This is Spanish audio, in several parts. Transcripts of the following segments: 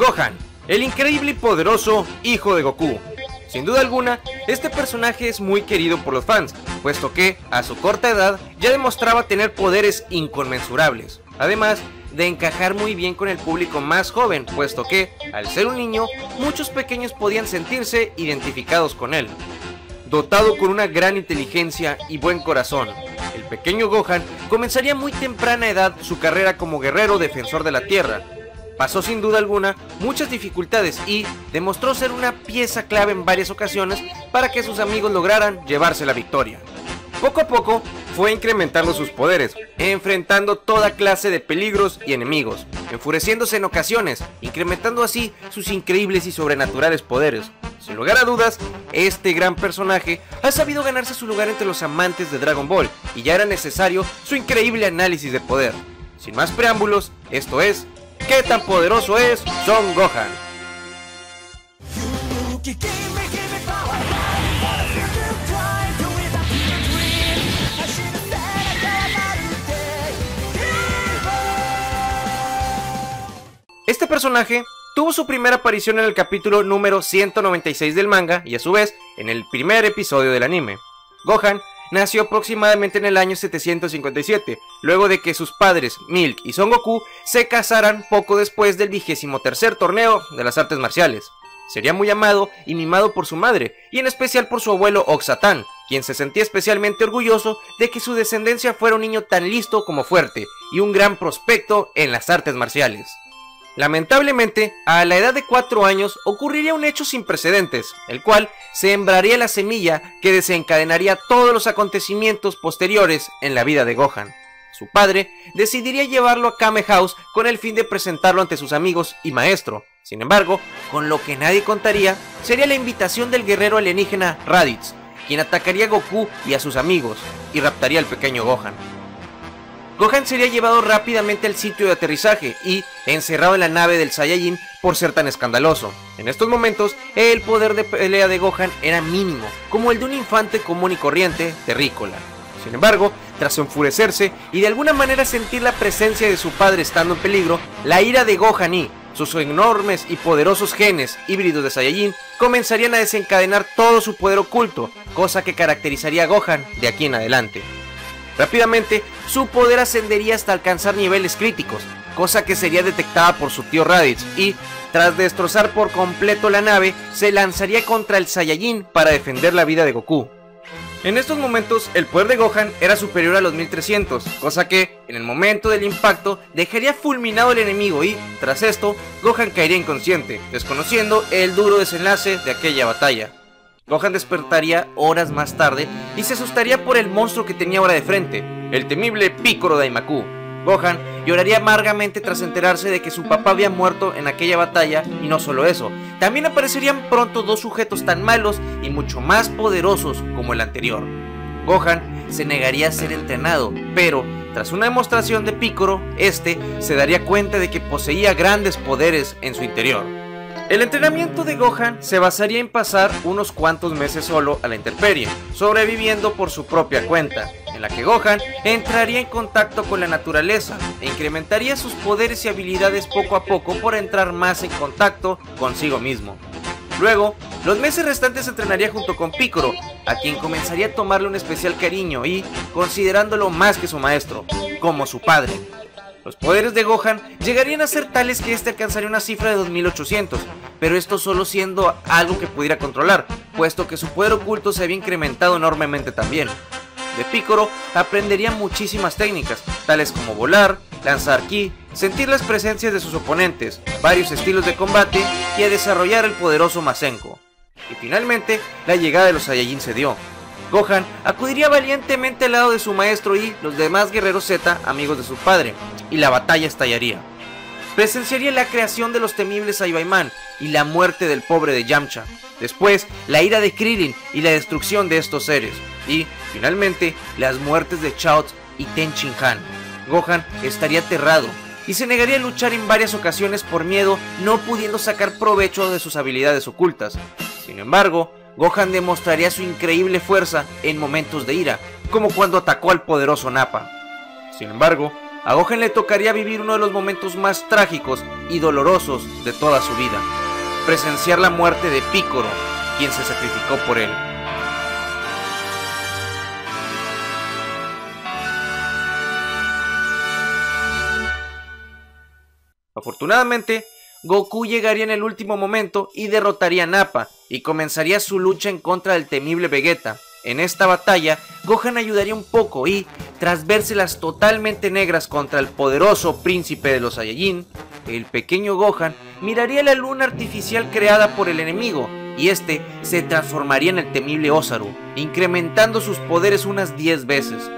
Gohan, el increíble y poderoso hijo de Goku. Sin duda alguna, este personaje es muy querido por los fans, puesto que, a su corta edad, ya demostraba tener poderes inconmensurables, además de encajar muy bien con el público más joven, puesto que, al ser un niño, muchos pequeños podían sentirse identificados con él. Dotado con una gran inteligencia y buen corazón, el pequeño Gohan comenzaría a muy temprana edad su carrera como guerrero defensor de la Tierra. Pasó sin duda alguna muchas dificultades y demostró ser una pieza clave en varias ocasiones para que sus amigos lograran llevarse la victoria. Poco a poco fue incrementando sus poderes, enfrentando toda clase de peligros y enemigos, enfureciéndose en ocasiones, incrementando así sus increíbles y sobrenaturales poderes. Sin lugar a dudas, este gran personaje ha sabido ganarse su lugar entre los amantes de Dragon Ball y ya era necesario su increíble análisis de poder. Sin más preámbulos, esto es ¿qué tan poderoso es Son Gohan? Este personaje tuvo su primera aparición en el capítulo número 196 del manga y a su vez en el primer episodio del anime. Gohan nació aproximadamente en el año 757, luego de que sus padres Milk y Son Goku se casaran poco después del 23º torneo de las artes marciales. Sería muy amado y mimado por su madre, y en especial por su abuelo Oxatán, quien se sentía especialmente orgulloso de que su descendencia fuera un niño tan listo como fuerte, y un gran prospecto en las artes marciales. Lamentablemente, a la edad de 4 años ocurriría un hecho sin precedentes, el cual sembraría la semilla que desencadenaría todos los acontecimientos posteriores en la vida de Gohan. Su padre decidiría llevarlo a Kame House con el fin de presentarlo ante sus amigos y maestro. Sin embargo, con lo que nadie contaría sería la invitación del guerrero alienígena Raditz, quien atacaría a Goku y a sus amigos y raptaría al pequeño Gohan. Gohan sería llevado rápidamente al sitio de aterrizaje y encerrado en la nave del Saiyajin por ser tan escandaloso. En estos momentos, el poder de pelea de Gohan era mínimo, como el de un infante común y corriente terrícola. Sin embargo, tras enfurecerse y de alguna manera sentir la presencia de su padre estando en peligro, la ira de Gohan y sus enormes y poderosos genes híbridos de Saiyajin comenzarían a desencadenar todo su poder oculto, cosa que caracterizaría a Gohan de aquí en adelante. Rápidamente, su poder ascendería hasta alcanzar niveles críticos, cosa que sería detectada por su tío Raditz y, tras destrozar por completo la nave, se lanzaría contra el Saiyajin para defender la vida de Goku. En estos momentos, el poder de Gohan era superior a los 1300, cosa que, en el momento del impacto, dejaría fulminado al enemigo y, tras esto, Gohan caería inconsciente, desconociendo el duro desenlace de aquella batalla. Gohan despertaría horas más tarde y se asustaría por el monstruo que tenía ahora de frente, el temible Piccolo Daimaku. Gohan lloraría amargamente tras enterarse de que su papá había muerto en aquella batalla, y no solo eso, también aparecerían pronto dos sujetos tan malos y mucho más poderosos como el anterior. Gohan se negaría a ser entrenado, pero tras una demostración de Piccolo, este se daría cuenta de que poseía grandes poderes en su interior. El entrenamiento de Gohan se basaría en pasar unos cuantos meses solo a la intemperie, sobreviviendo por su propia cuenta, en la que Gohan entraría en contacto con la naturaleza e incrementaría sus poderes y habilidades poco a poco por entrar más en contacto consigo mismo. Luego, los meses restantes entrenaría junto con Piccolo, a quien comenzaría a tomarle un especial cariño y considerándolo más que su maestro, como su padre. Los poderes de Gohan llegarían a ser tales que este alcanzaría una cifra de 2800, pero esto solo siendo algo que pudiera controlar, puesto que su poder oculto se había incrementado enormemente también. De Piccolo aprendería muchísimas técnicas, tales como volar, lanzar ki, sentir las presencias de sus oponentes, varios estilos de combate y a desarrollar el poderoso Masenko. Y finalmente, la llegada de los Saiyajin se dio. Gohan acudiría valientemente al lado de su maestro y los demás guerreros Z, amigos de su padre, y la batalla estallaría. Presenciaría la creación de los temibles Saiyaman y la muerte del pobre de Yamcha. Después, la ira de Krillin y la destrucción de estos seres. Y, finalmente, las muertes de Chaozu y Ten Shin Han. Gohan estaría aterrado y se negaría a luchar en varias ocasiones por miedo, no pudiendo sacar provecho de sus habilidades ocultas. Sin embargo, Gohan demostraría su increíble fuerza en momentos de ira, como cuando atacó al poderoso Nappa. Sin embargo, a Gohan le tocaría vivir uno de los momentos más trágicos y dolorosos de toda su vida: presenciar la muerte de Piccolo, quien se sacrificó por él. Afortunadamente, Goku llegaría en el último momento y derrotaría a Nappa, y comenzaría su lucha en contra del temible Vegeta. En esta batalla, Gohan ayudaría un poco y, tras vérselas totalmente negras contra el poderoso príncipe de los Saiyajin, el pequeño Gohan miraría la luna artificial creada por el enemigo, y este se transformaría en el temible Osaru, incrementando sus poderes unas 10 veces.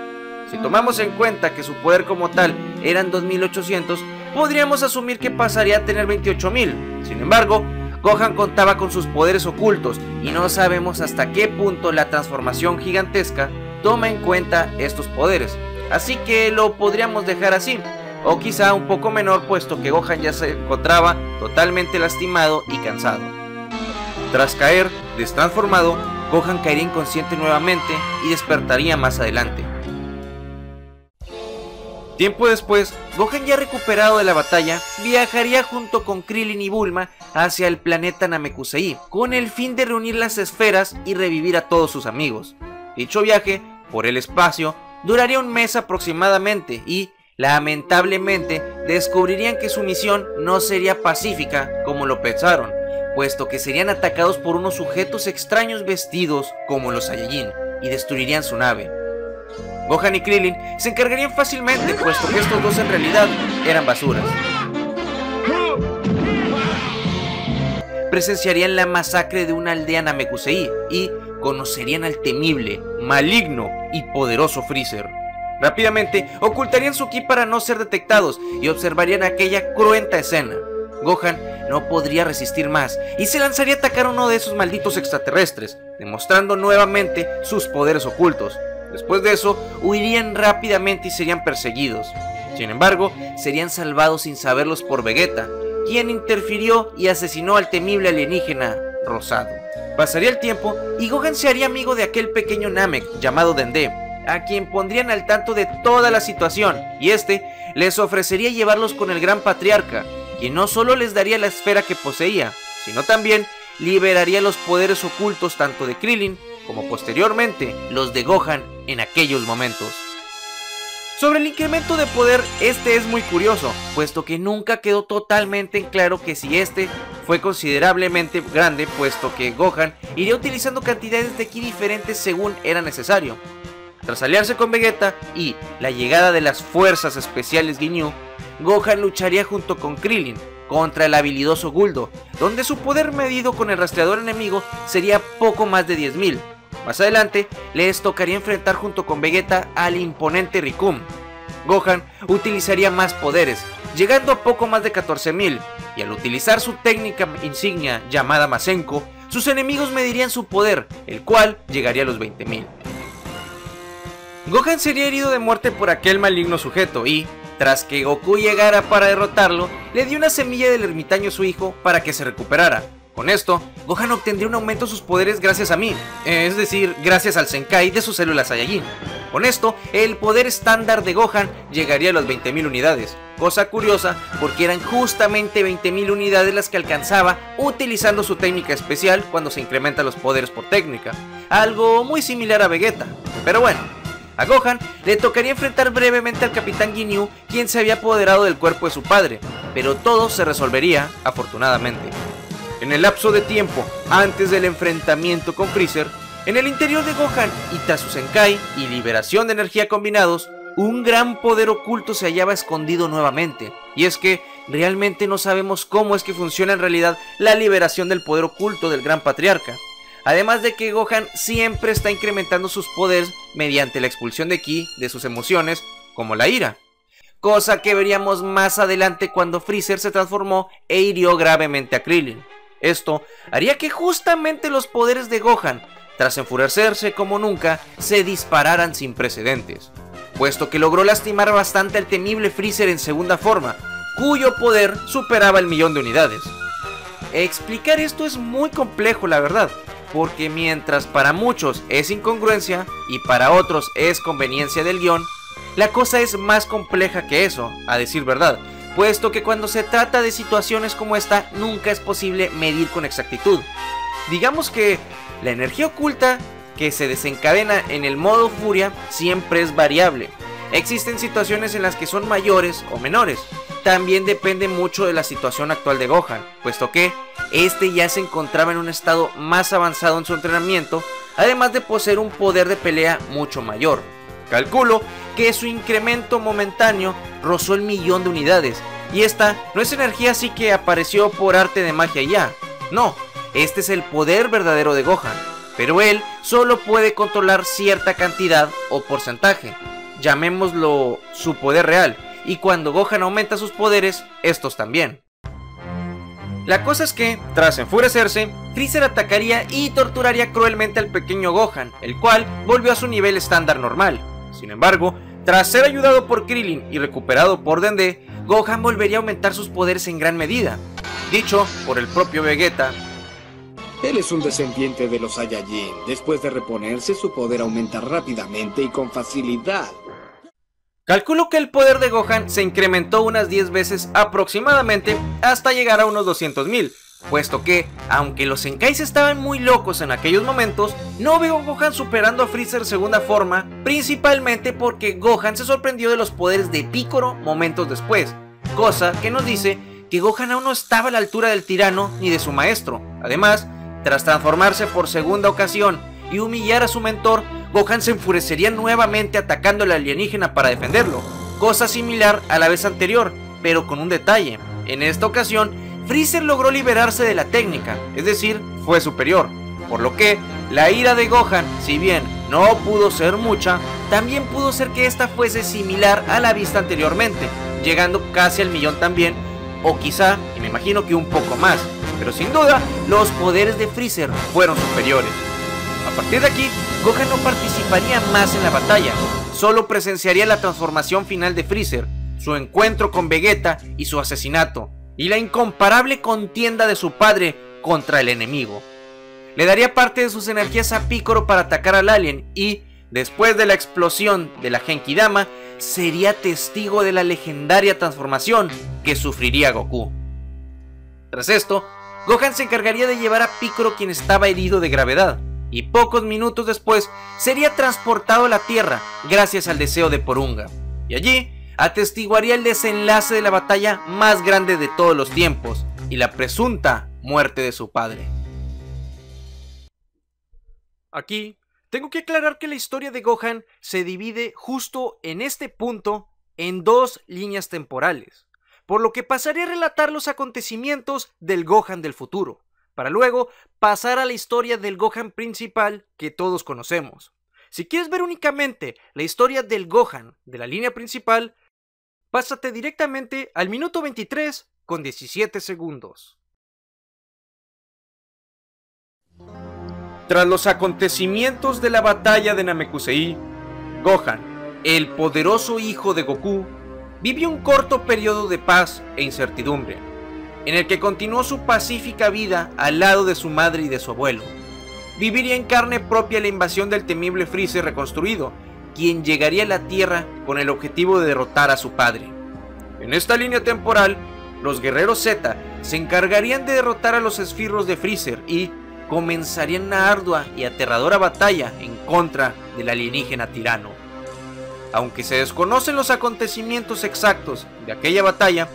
Si tomamos en cuenta que su poder como tal eran 2800, podríamos asumir que pasaría a tener 28000. Sin embargo, Gohan contaba con sus poderes ocultos y no sabemos hasta qué punto la transformación gigantesca toma en cuenta estos poderes, así que lo podríamos dejar así, o quizá un poco menor, puesto que Gohan ya se encontraba totalmente lastimado y cansado. Tras caer destransformado, Gohan caería inconsciente nuevamente y despertaría más adelante. Tiempo después, Gohan, ya recuperado de la batalla, viajaría junto con Krillin y Bulma hacia el planeta Namekusei, con el fin de reunir las esferas y revivir a todos sus amigos. Dicho viaje, por el espacio, duraría un mes aproximadamente y, lamentablemente, descubrirían que su misión no sería pacífica como lo pensaron, puesto que serían atacados por unos sujetos extraños vestidos como los Saiyajin y destruirían su nave. Gohan y Krillin se encargarían fácilmente, puesto que estos dos en realidad eran basuras. Presenciarían la masacre de una aldea Namekusei y conocerían al temible, maligno y poderoso Freezer. Rápidamente ocultarían su ki para no ser detectados y observarían aquella cruenta escena. Gohan no podría resistir más y se lanzaría a atacar a uno de esos malditos extraterrestres, demostrando nuevamente sus poderes ocultos. Después de eso, huirían rápidamente y serían perseguidos. Sin embargo, serían salvados sin saberlos por Vegeta, quien interfirió y asesinó al temible alienígena rosado. Pasaría el tiempo y Gohan se haría amigo de aquel pequeño Namek llamado Dende, a quien pondrían al tanto de toda la situación, y este les ofrecería llevarlos con el Gran Patriarca, quien no solo les daría la esfera que poseía, sino también liberaría los poderes ocultos tanto de Krillin como posteriormente los de Gohan en aquellos momentos. Sobre el incremento de poder, este es muy curioso, puesto que nunca quedó totalmente en claro que si este fue considerablemente grande, puesto que Gohan iría utilizando cantidades de ki diferentes según era necesario. Tras aliarse con Vegeta y la llegada de las fuerzas especiales Ginyu, Gohan lucharía junto con Krillin contra el habilidoso Guldo, donde su poder medido con el rastreador enemigo sería poco más de 10.000. Más adelante, les tocaría enfrentar junto con Vegeta al imponente Rikum. Gohan utilizaría más poderes, llegando a poco más de 14.000, y al utilizar su técnica insignia llamada Masenko, sus enemigos medirían su poder, el cual llegaría a los 20.000. Gohan sería herido de muerte por aquel maligno sujeto y, tras que Goku llegara para derrotarlo, le dio una semilla del ermitaño a su hijo para que se recuperara. Con esto, Gohan obtendría un aumento de sus poderes gracias a mí, es decir, gracias al Zenkai de sus células Saiyajin. Con esto, el poder estándar de Gohan llegaría a las 20.000 unidades, cosa curiosa porque eran justamente 20.000 unidades las que alcanzaba utilizando su técnica especial cuando se incrementan los poderes por técnica, algo muy similar a Vegeta, pero bueno. A Gohan le tocaría enfrentar brevemente al Capitán Ginyu, quien se había apoderado del cuerpo de su padre, pero todo se resolvería afortunadamente. En el lapso de tiempo antes del enfrentamiento con Freezer, en el interior de Gohan y tras su Zenkai y liberación de energía combinados, un gran poder oculto se hallaba escondido nuevamente, y es que realmente no sabemos cómo es que funciona en realidad la liberación del poder oculto del Gran Patriarca. Además de que Gohan siempre está incrementando sus poderes mediante la expulsión de ki de sus emociones, como la ira. Cosa que veríamos más adelante cuando Freezer se transformó e hirió gravemente a Krillin. Esto haría que justamente los poderes de Gohan, tras enfurecerse como nunca, se dispararan sin precedentes, puesto que logró lastimar bastante al temible Freezer en segunda forma, cuyo poder superaba el 1.000.000 de unidades. Explicar esto es muy complejo, la verdad, porque mientras para muchos es incongruencia y para otros es conveniencia del guión, la cosa es más compleja que eso, a decir verdad, puesto que cuando se trata de situaciones como esta nunca es posible medir con exactitud. Digamos que la energía oculta que se desencadena en el modo furia siempre es variable. Existen situaciones en las que son mayores o menores. También depende mucho de la situación actual de Gohan, puesto que este ya se encontraba en un estado más avanzado en su entrenamiento, además de poseer un poder de pelea mucho mayor. Calculo que su incremento momentáneo rozó el 1.000.000 de unidades, y esta no es energía así que apareció por arte de magia y ya. No, este es el poder verdadero de Gohan, pero él solo puede controlar cierta cantidad o porcentaje, llamémoslo su poder real, y cuando Gohan aumenta sus poderes, estos también. La cosa es que, tras enfurecerse, Freezer atacaría y torturaría cruelmente al pequeño Gohan, el cual volvió a su nivel estándar normal. Sin embargo, tras ser ayudado por Krillin y recuperado por Dende, Gohan volvería a aumentar sus poderes en gran medida. Dicho por el propio Vegeta: él es un descendiente de los Saiyajin. Después de reponerse, su poder aumenta rápidamente y con facilidad. Calculo que el poder de Gohan se incrementó unas 10 veces aproximadamente hasta llegar a unos 200.000, puesto que, aunque los Zenkais estaban muy locos en aquellos momentos, no veo a Gohan superando a Freezer segunda forma, principalmente porque Gohan se sorprendió de los poderes de Piccolo momentos después, cosa que nos dice que Gohan aún no estaba a la altura del tirano ni de su maestro. Además, tras transformarse por segunda ocasión y humillar a su mentor, Gohan se enfurecería nuevamente atacando al alienígena para defenderlo, cosa similar a la vez anterior, pero con un detalle: en esta ocasión Freezer logró liberarse de la técnica, es decir, fue superior, por lo que la ira de Gohan, si bien no pudo ser mucha, también pudo ser que esta fuese similar a la vista anteriormente, llegando casi al 1.000.000 también, o quizá, y me imagino que un poco más, pero sin duda, los poderes de Freezer fueron superiores. A partir de aquí, Gohan no participaría más en la batalla, solo presenciaría la transformación final de Freezer, su encuentro con Vegeta y su asesinato, y la incomparable contienda de su padre contra el enemigo. Le daría parte de sus energías a Piccolo para atacar al alien y, después de la explosión de la Genkidama, sería testigo de la legendaria transformación que sufriría Goku. Tras esto, Gohan se encargaría de llevar a Piccolo, quien estaba herido de gravedad, y pocos minutos después sería transportado a la Tierra gracias al deseo de Porunga, y allí atestiguaría el desenlace de la batalla más grande de todos los tiempos y la presunta muerte de su padre. Aquí tengo que aclarar que la historia de Gohan se divide justo en este punto en dos líneas temporales, por lo que pasaré a relatar los acontecimientos del Gohan del futuro, para luego pasar a la historia del Gohan principal que todos conocemos. Si quieres ver únicamente la historia del Gohan de la línea principal, pásate directamente al minuto 23 con 17 segundos. Tras los acontecimientos de la batalla de Namekusei, Gohan, el poderoso hijo de Goku, vivió un corto periodo de paz e incertidumbre, en el que continuó su pacífica vida al lado de su madre y de su abuelo. Viviría en carne propia la invasión del temible Freezer reconstruido, quien llegaría a la Tierra con el objetivo de derrotar a su padre. En esta línea temporal, los guerreros Z se encargarían de derrotar a los esbirros de Freezer y comenzarían una ardua y aterradora batalla en contra del alienígena tirano. Aunque se desconocen los acontecimientos exactos de aquella batalla,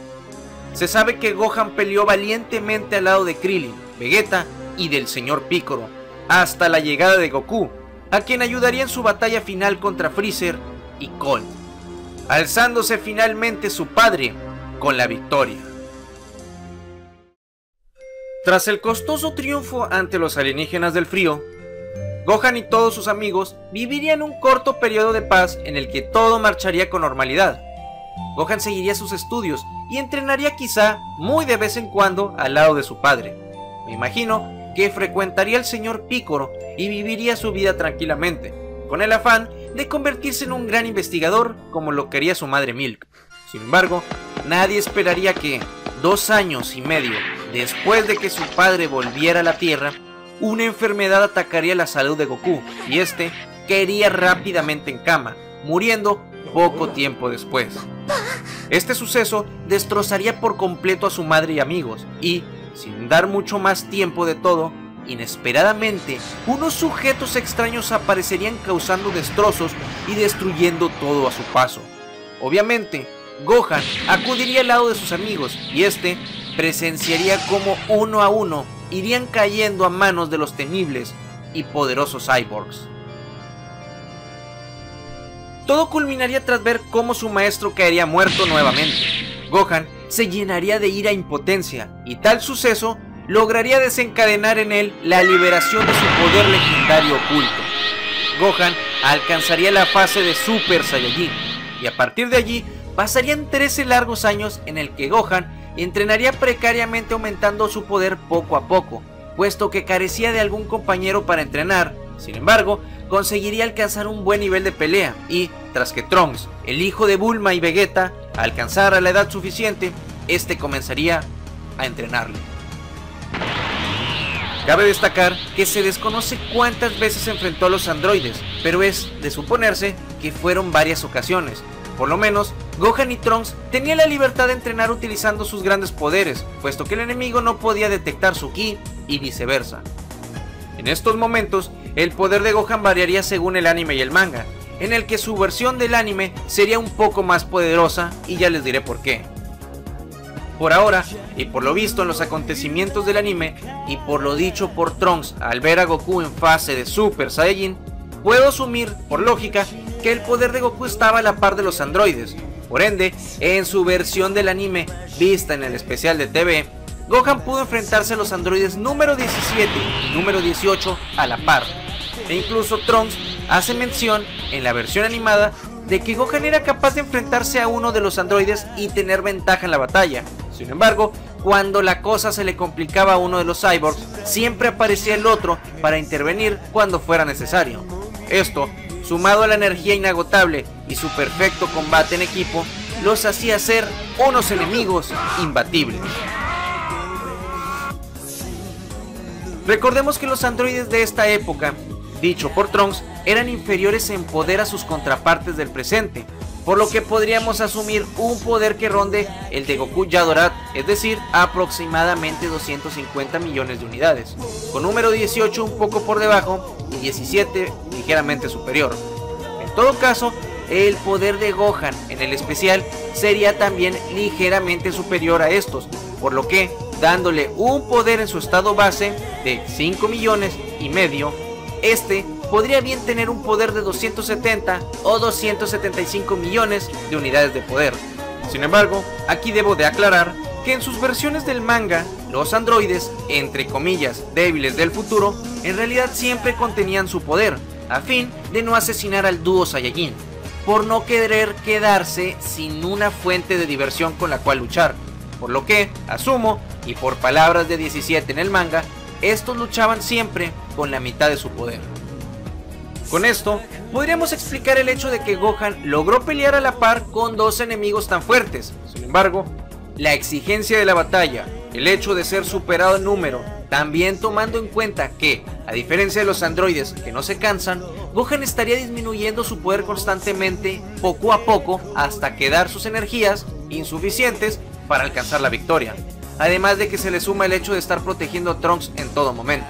se sabe que Gohan peleó valientemente al lado de Krillin, Vegeta y del señor Piccolo, hasta la llegada de Goku, a quien ayudaría en su batalla final contra Freezer y Cold, alzándose finalmente su padre con la victoria. Tras el costoso triunfo ante los alienígenas del frío, Gohan y todos sus amigos vivirían un corto periodo de paz en el que todo marcharía con normalidad. Gohan seguiría sus estudios y entrenaría quizá muy de vez en cuando al lado de su padre. Me imagino que frecuentaría al señor Piccolo y viviría su vida tranquilamente, con el afán de convertirse en un gran investigador como lo quería su madre Milk. Sin embargo, nadie esperaría que, 2 años y medio después de que su padre volviera a la Tierra, una enfermedad atacaría la salud de Goku y este caería rápidamente en cama, muriendo poco tiempo después. Este suceso destrozaría por completo a su madre y amigos, y, sin dar mucho más tiempo de todo, inesperadamente, unos sujetos extraños aparecerían causando destrozos y destruyendo todo a su paso. Obviamente, Gohan acudiría al lado de sus amigos y este presenciaría cómo uno a uno irían cayendo a manos de los temibles y poderosos cyborgs. Todo culminaría tras ver cómo su maestro caería muerto nuevamente. Gohan se llenaría de ira e impotencia, y tal suceso lograría desencadenar en él la liberación de su poder legendario oculto. Gohan alcanzaría la fase de Super Saiyajin, y a partir de allí pasarían 13 largos años en el que Gohan entrenaría precariamente, aumentando su poder poco a poco, puesto que carecía de algún compañero para entrenar. Sin embargo, conseguiría alcanzar un buen nivel de pelea y, tras que Trunks, el hijo de Bulma y Vegeta, alcanzara la edad suficiente, este comenzaría a entrenarle. Cabe destacar que se desconoce cuántas veces se enfrentó a los androides, pero es de suponerse que fueron varias ocasiones. Por lo menos, Gohan y Trunks tenían la libertad de entrenar utilizando sus grandes poderes, puesto que el enemigo no podía detectar su ki y viceversa. En estos momentos, el poder de Gohan variaría según el anime y el manga, en el que su versión del anime sería un poco más poderosa, y ya les diré por qué. Por ahora, y por lo visto en los acontecimientos del anime, y por lo dicho por Trunks al ver a Goku en fase de Super Saiyajin, puedo asumir, por lógica, que el poder de Goku estaba a la par de los androides. Por ende, en su versión del anime, vista en el especial de TV, Gohan pudo enfrentarse a los androides número 17 y número 18 a la par. E incluso Trunks hace mención, en la versión animada, de que Gohan era capaz de enfrentarse a uno de los androides y tener ventaja en la batalla. Sin embargo, cuando la cosa se le complicaba a uno de los cyborgs, siempre aparecía el otro para intervenir cuando fuera necesario. Esto, sumado a la energía inagotable y su perfecto combate en equipo, los hacía ser unos enemigos imbatibles. Recordemos que los androides de esta época, dicho por Trunks, eran inferiores en poder a sus contrapartes del presente, por lo que podríamos asumir un poder que ronde el de Goku Yadorat, es decir, aproximadamente 250 millones de unidades, con número 18 un poco por debajo y 17 ligeramente superior. En todo caso, el poder de Gohan en el especial sería también ligeramente superior a estos, por lo que, dándole un poder en su estado base de 5 millones y medio, este podría bien tener un poder de 270 o 275 millones de unidades de poder. Sin embargo, aquí debo de aclarar que en sus versiones del manga, los androides, entre comillas, débiles del futuro, en realidad siempre contenían su poder, a fin de no asesinar al dúo Saiyajin, por no querer quedarse sin una fuente de diversión con la cual luchar, por lo que, asumo, y por palabras de 17 en el manga, estos luchaban siempre con la mitad de su poder. Con esto, podríamos explicar el hecho de que Gohan logró pelear a la par con dos enemigos tan fuertes. Sin embargo, la exigencia de la batalla, el hecho de ser superado en número, también tomando en cuenta que, a diferencia de los androides que no se cansan, Gohan estaría disminuyendo su poder constantemente, poco a poco, hasta quedar sus energías insuficientes para alcanzar la victoria. Además de que se le suma el hecho de estar protegiendo a Trunks en todo momento.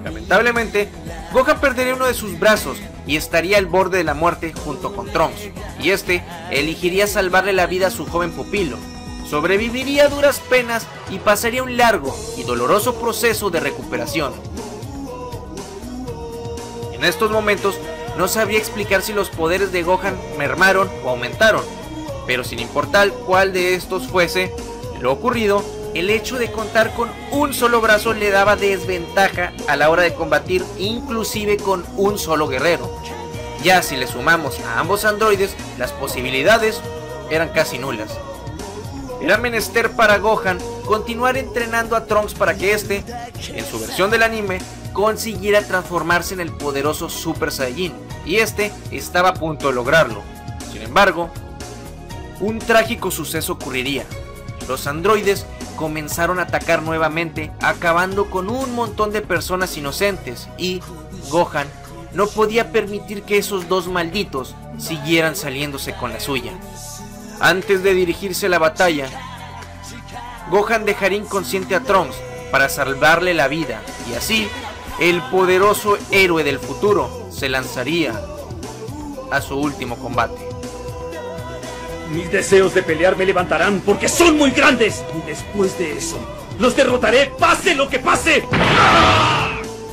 Lamentablemente, Gohan perdería uno de sus brazos y estaría al borde de la muerte junto con Trunks, y este elegiría salvarle la vida a su joven pupilo. Sobreviviría a duras penas y pasaría un largo y doloroso proceso de recuperación. En estos momentos no sabría explicar si los poderes de Gohan mermaron o aumentaron, pero sin importar cuál de estos fuese lo ocurrido, el hecho de contar con un solo brazo le daba desventaja a la hora de combatir, inclusive con un solo guerrero. Ya si le sumamos a ambos androides, las posibilidades eran casi nulas. Era menester para Gohan continuar entrenando a Trunks para que este, en su versión del anime, consiguiera transformarse en el poderoso Super Saiyajin, y este estaba a punto de lograrlo. Sin embargo, un trágico suceso ocurriría. Los androides comenzaron a atacar nuevamente, acabando con un montón de personas inocentes, y Gohan no podía permitir que esos dos malditos siguieran saliéndose con la suya. Antes de dirigirse a la batalla, Gohan dejaría inconsciente a Trunks para salvarle la vida, y así el poderoso héroe del futuro se lanzaría a su último combate. Mis deseos de pelear me levantarán porque son muy grandes, y después de eso los derrotaré, pase lo que pase.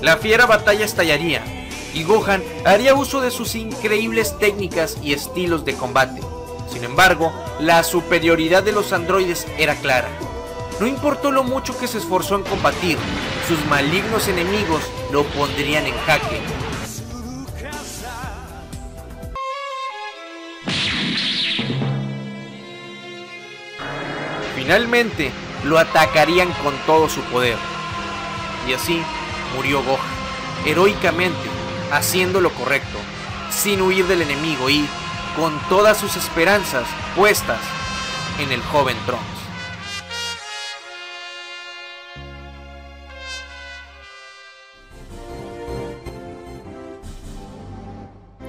La fiera batalla estallaría, y Gohan haría uso de sus increíbles técnicas y estilos de combate. Sin embargo, la superioridad de los androides era clara. No importó lo mucho que se esforzó en combatir, sus malignos enemigos lo pondrían en jaque. Finalmente, lo atacarían con todo su poder. Y así murió Gohan, heroicamente, haciendo lo correcto, sin huir del enemigo y con todas sus esperanzas puestas en el joven Trunks.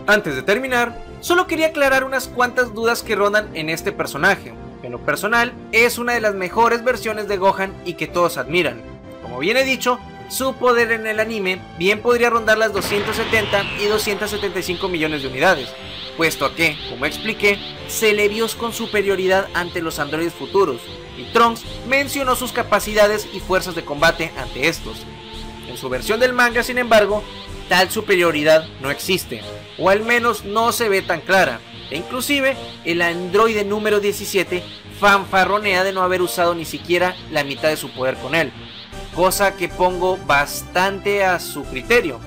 Antes de terminar, solo quería aclarar unas cuantas dudas que rondan en este personaje, que en lo personal es una de las mejores versiones de Gohan y que todos admiran. Como bien he dicho, su poder en el anime bien podría rondar las 270 y 275 millones de unidades, puesto a que, como expliqué, se le vio con superioridad ante los androides futuros, y Trunks mencionó sus capacidades y fuerzas de combate ante estos. En su versión del manga, sin embargo, tal superioridad no existe, o al menos no se ve tan clara, e inclusive el androide número 17 fanfarronea de no haber usado ni siquiera la mitad de su poder con él, cosa que pongo bastante a su criterio.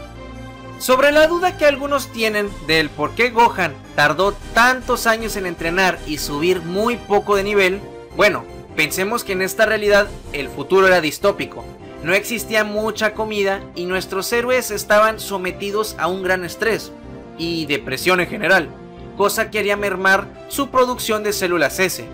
Sobre la duda que algunos tienen del por qué Gohan tardó tantos años en entrenar y subir muy poco de nivel, bueno, pensemos que en esta realidad el futuro era distópico. No existía mucha comida y nuestros héroes estaban sometidos a un gran estrés y depresión en general, cosa que haría mermar su producción de células S.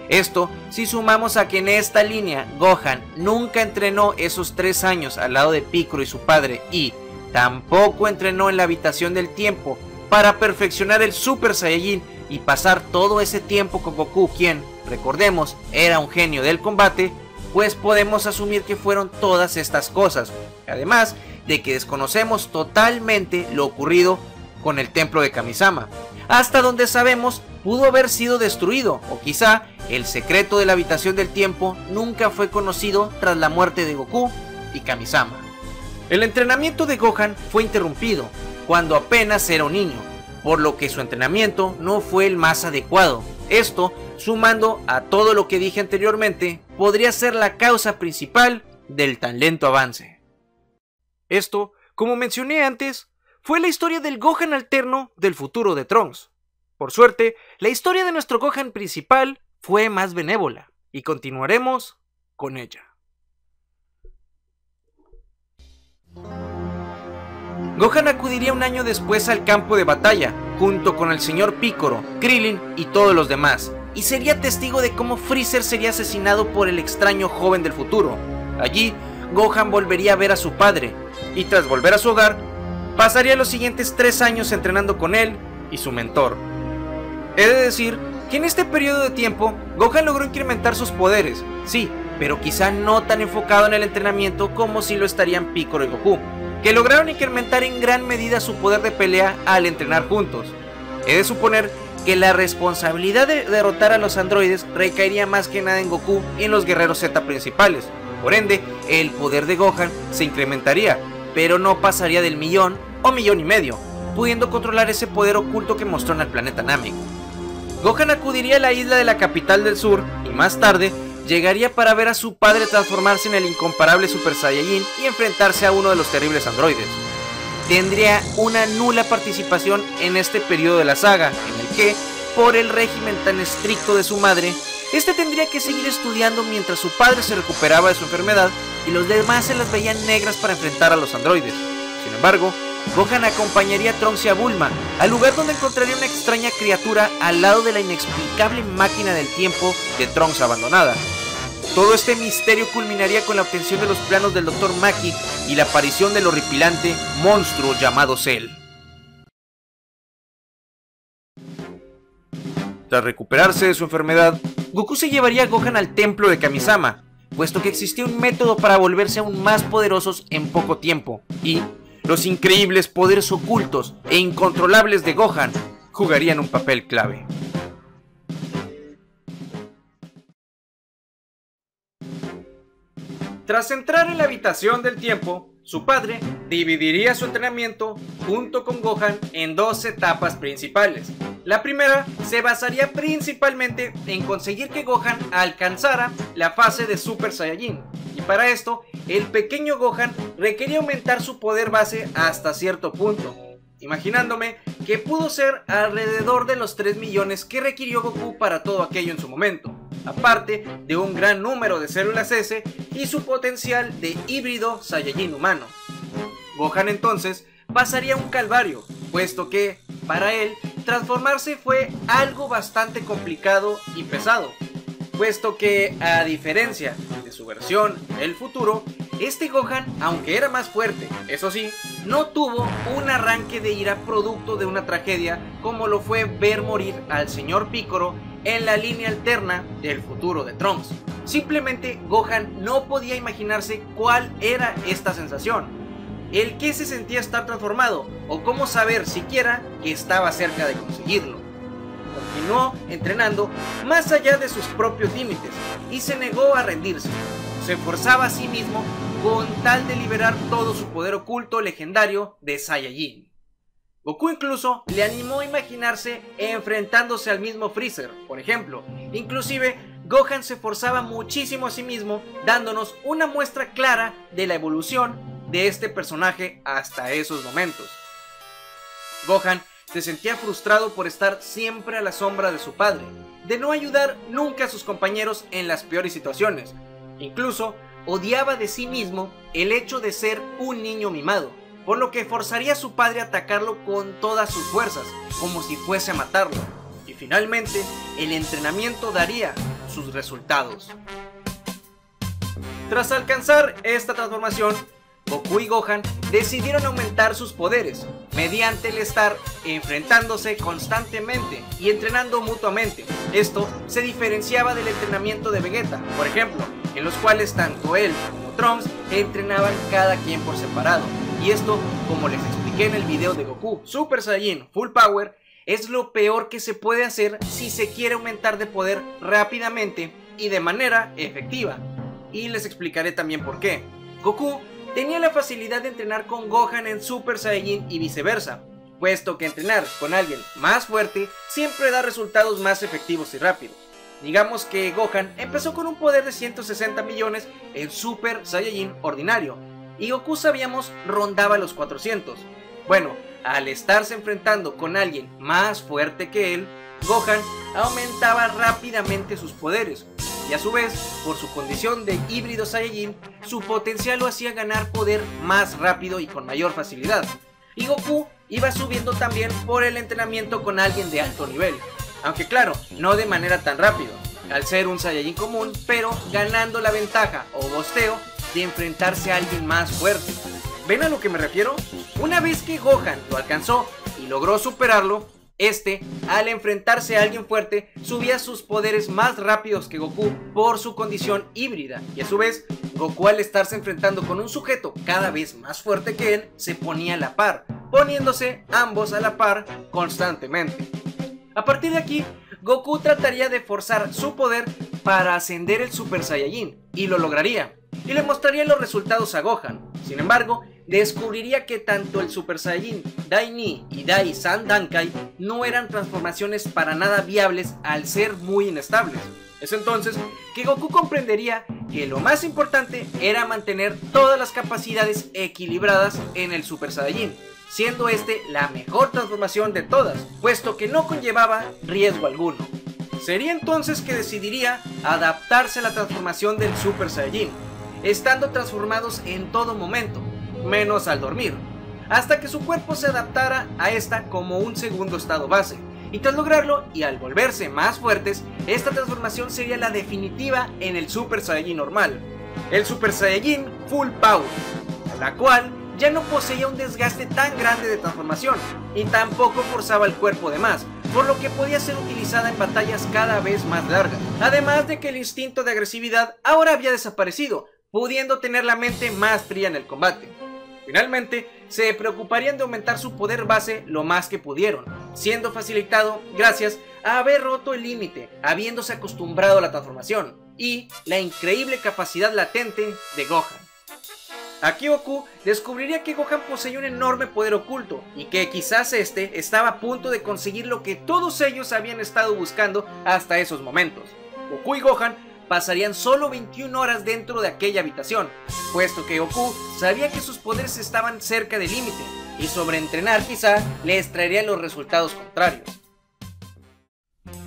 Esto si sumamos a que en esta línea Gohan nunca entrenó esos 3 años al lado de Piccolo y su padre, y tampoco entrenó en la habitación del tiempo para perfeccionar el Super Saiyajin y pasar todo ese tiempo con Goku, quien, recordemos, era un genio del combate, pues podemos asumir que fueron todas estas cosas, además de que desconocemos totalmente lo ocurrido con el templo de Kamisama. Hasta donde sabemos pudo haber sido destruido, o quizá el secreto de la habitación del tiempo nunca fue conocido tras la muerte de Goku y Kamisama. El entrenamiento de Gohan fue interrumpido cuando apenas era un niño, por lo que su entrenamiento no fue el más adecuado. Esto, sumando a todo lo que dije anteriormente, podría ser la causa principal del tan lento avance. Esto, como mencioné antes, fue la historia del Gohan alterno del futuro de Trunks. Por suerte, la historia de nuestro Gohan principal fue más benévola, y continuaremos con ella. Gohan acudiría un año después al campo de batalla, junto con el señor Piccolo, Krillin y todos los demás, y sería testigo de cómo Freezer sería asesinado por el extraño joven del futuro. Allí, Gohan volvería a ver a su padre, y tras volver a su hogar, pasaría los siguientes 3 años entrenando con él y su mentor. He de decir que en este periodo de tiempo, Gohan logró incrementar sus poderes, sí, pero quizá no tan enfocado en el entrenamiento como si lo estarían Piccolo y Goku, que lograron incrementar en gran medida su poder de pelea al entrenar juntos. He de suponer que la responsabilidad de derrotar a los androides recaería más que nada en Goku y en los guerreros Z principales. Por ende, el poder de Gohan se incrementaría, pero no pasaría del 1.000.000 o 1.5 millones, pudiendo controlar ese poder oculto que mostró en el planeta Namek. Gohan acudiría a la isla de la capital del sur y más tarde llegaría para ver a su padre transformarse en el incomparable Super Saiyajin y enfrentarse a uno de los terribles androides. Tendría una nula participación en este periodo de la saga, en el que, por el régimen tan estricto de su madre, este tendría que seguir estudiando mientras su padre se recuperaba de su enfermedad y los demás se las veían negras para enfrentar a los androides. Sin embargo, Gohan acompañaría a Trunks y a Bulma al lugar donde encontraría una extraña criatura al lado de la inexplicable máquina del tiempo de Trunks abandonada. Todo este misterio culminaría con la obtención de los planos del Dr. Maki y la aparición del horripilante monstruo llamado Cell. Tras recuperarse de su enfermedad, Goku se llevaría a Gohan al templo de Kamisama, puesto que existía un método para volverse aún más poderosos en poco tiempo, y los increíbles poderes ocultos e incontrolables de Gohan jugarían un papel clave. Tras entrar en la habitación del tiempo, su padre dividiría su entrenamiento junto con Gohan en dos etapas principales. La primera se basaría principalmente en conseguir que Gohan alcanzara la fase de Super Saiyajin, y para esto el pequeño Gohan requería aumentar su poder base hasta cierto punto, imaginándome que pudo ser alrededor de los 3 millones que requirió Goku para todo aquello en su momento, aparte de un gran número de células S y su potencial de híbrido Saiyajin humano. Gohan entonces pasaría un calvario, puesto que, para él, transformarse fue algo bastante complicado y pesado, puesto que, a diferencia de su versión el futuro, este Gohan, aunque era más fuerte, eso sí, no tuvo un arranque de ira producto de una tragedia como lo fue ver morir al señor Piccolo en la línea alterna del futuro de Trunks. Simplemente Gohan no podía imaginarse cuál era esta sensación, el que se sentía estar transformado, o cómo saber siquiera que estaba cerca de conseguirlo. Continuó entrenando más allá de sus propios límites y se negó a rendirse. Se esforzaba a sí mismo con tal de liberar todo su poder oculto legendario de Saiyajin. Goku incluso le animó a imaginarse enfrentándose al mismo Freezer, por ejemplo. Inclusive Gohan se esforzaba muchísimo a sí mismo, dándonos una muestra clara de la evolución de este personaje hasta esos momentos. Gohan se sentía frustrado por estar siempre a la sombra de su padre, de no ayudar nunca a sus compañeros en las peores situaciones. Incluso odiaba de sí mismo el hecho de ser un niño mimado, por lo que forzaría a su padre a atacarlo con todas sus fuerzas, como si fuese a matarlo. Y finalmente, el entrenamiento daría sus resultados. Tras alcanzar esta transformación, Goku y Gohan decidieron aumentar sus poderes mediante el estar enfrentándose constantemente y entrenando mutuamente. Esto se diferenciaba del entrenamiento de Vegeta, por ejemplo, en los cuales tanto él como Trunks entrenaban cada quien por separado. Y esto, como les expliqué en el video de Goku Super Saiyajin Full Power, es lo peor que se puede hacer si se quiere aumentar de poder rápidamente y de manera efectiva. Y les explicaré también por qué. Goku tenía la facilidad de entrenar con Gohan en Super Saiyajin y viceversa, puesto que entrenar con alguien más fuerte siempre da resultados más efectivos y rápidos. Digamos que Gohan empezó con un poder de 160 millones en Super Saiyajin ordinario, y Goku, sabíamos, rondaba los 400. Bueno, al estarse enfrentando con alguien más fuerte que él, Gohan aumentaba rápidamente sus poderes, y a su vez, por su condición de híbrido Saiyajin, su potencial lo hacía ganar poder más rápido y con mayor facilidad. Y Goku iba subiendo también por el entrenamiento con alguien de alto nivel, aunque claro, no de manera tan rápido, al ser un Saiyajin común, pero ganando la ventaja o bosteo de enfrentarse a alguien más fuerte. ¿Ven a lo que me refiero? Una vez que Gohan lo alcanzó y logró superarlo, al enfrentarse a alguien fuerte, subía sus poderes más rápidos que Goku por su condición híbrida, y a su vez, Goku, al estarse enfrentando con un sujeto cada vez más fuerte que él, se ponía a la par, poniéndose ambos a la par constantemente. A partir de aquí, Goku trataría de forzar su poder para ascender el Super Saiyajin, y lo lograría, y le mostraría los resultados a Gohan. Sin embargo, descubriría que tanto el Super Saiyajin Dai-Ni y Dai-San Dankai no eran transformaciones para nada viables al ser muy inestables. Es entonces que Goku comprendería que lo más importante era mantener todas las capacidades equilibradas en el Super Saiyajin, siendo la mejor transformación de todas, puesto que no conllevaba riesgo alguno. Sería entonces que decidiría adaptarse a la transformación del Super Saiyajin, estando transformados en todo momento, menos al dormir, hasta que su cuerpo se adaptara a esta como un segundo estado base, y tras lograrlo y al volverse más fuertes, esta transformación sería la definitiva en el Super Saiyajin normal, el Super Saiyajin Full Power, la cual ya no poseía un desgaste tan grande de transformación, y tampoco forzaba el cuerpo de más, por lo que podía ser utilizada en batallas cada vez más largas. Además de que el instinto de agresividad ahora había desaparecido, pudiendo tener la mente más fría en el combate. Finalmente, se preocuparían de aumentar su poder base lo más que pudieron, siendo facilitado gracias a haber roto el límite, habiéndose acostumbrado a la transformación, y la increíble capacidad latente de Gohan. Aquí Goku descubriría que Gohan poseía un enorme poder oculto, y que quizás este estaba a punto de conseguir lo que todos ellos habían estado buscando hasta esos momentos. Goku y Gohan pasarían solo 21 horas dentro de aquella habitación, puesto que Goku sabía que sus poderes estaban cerca del límite, y sobreentrenar quizá les traería los resultados contrarios.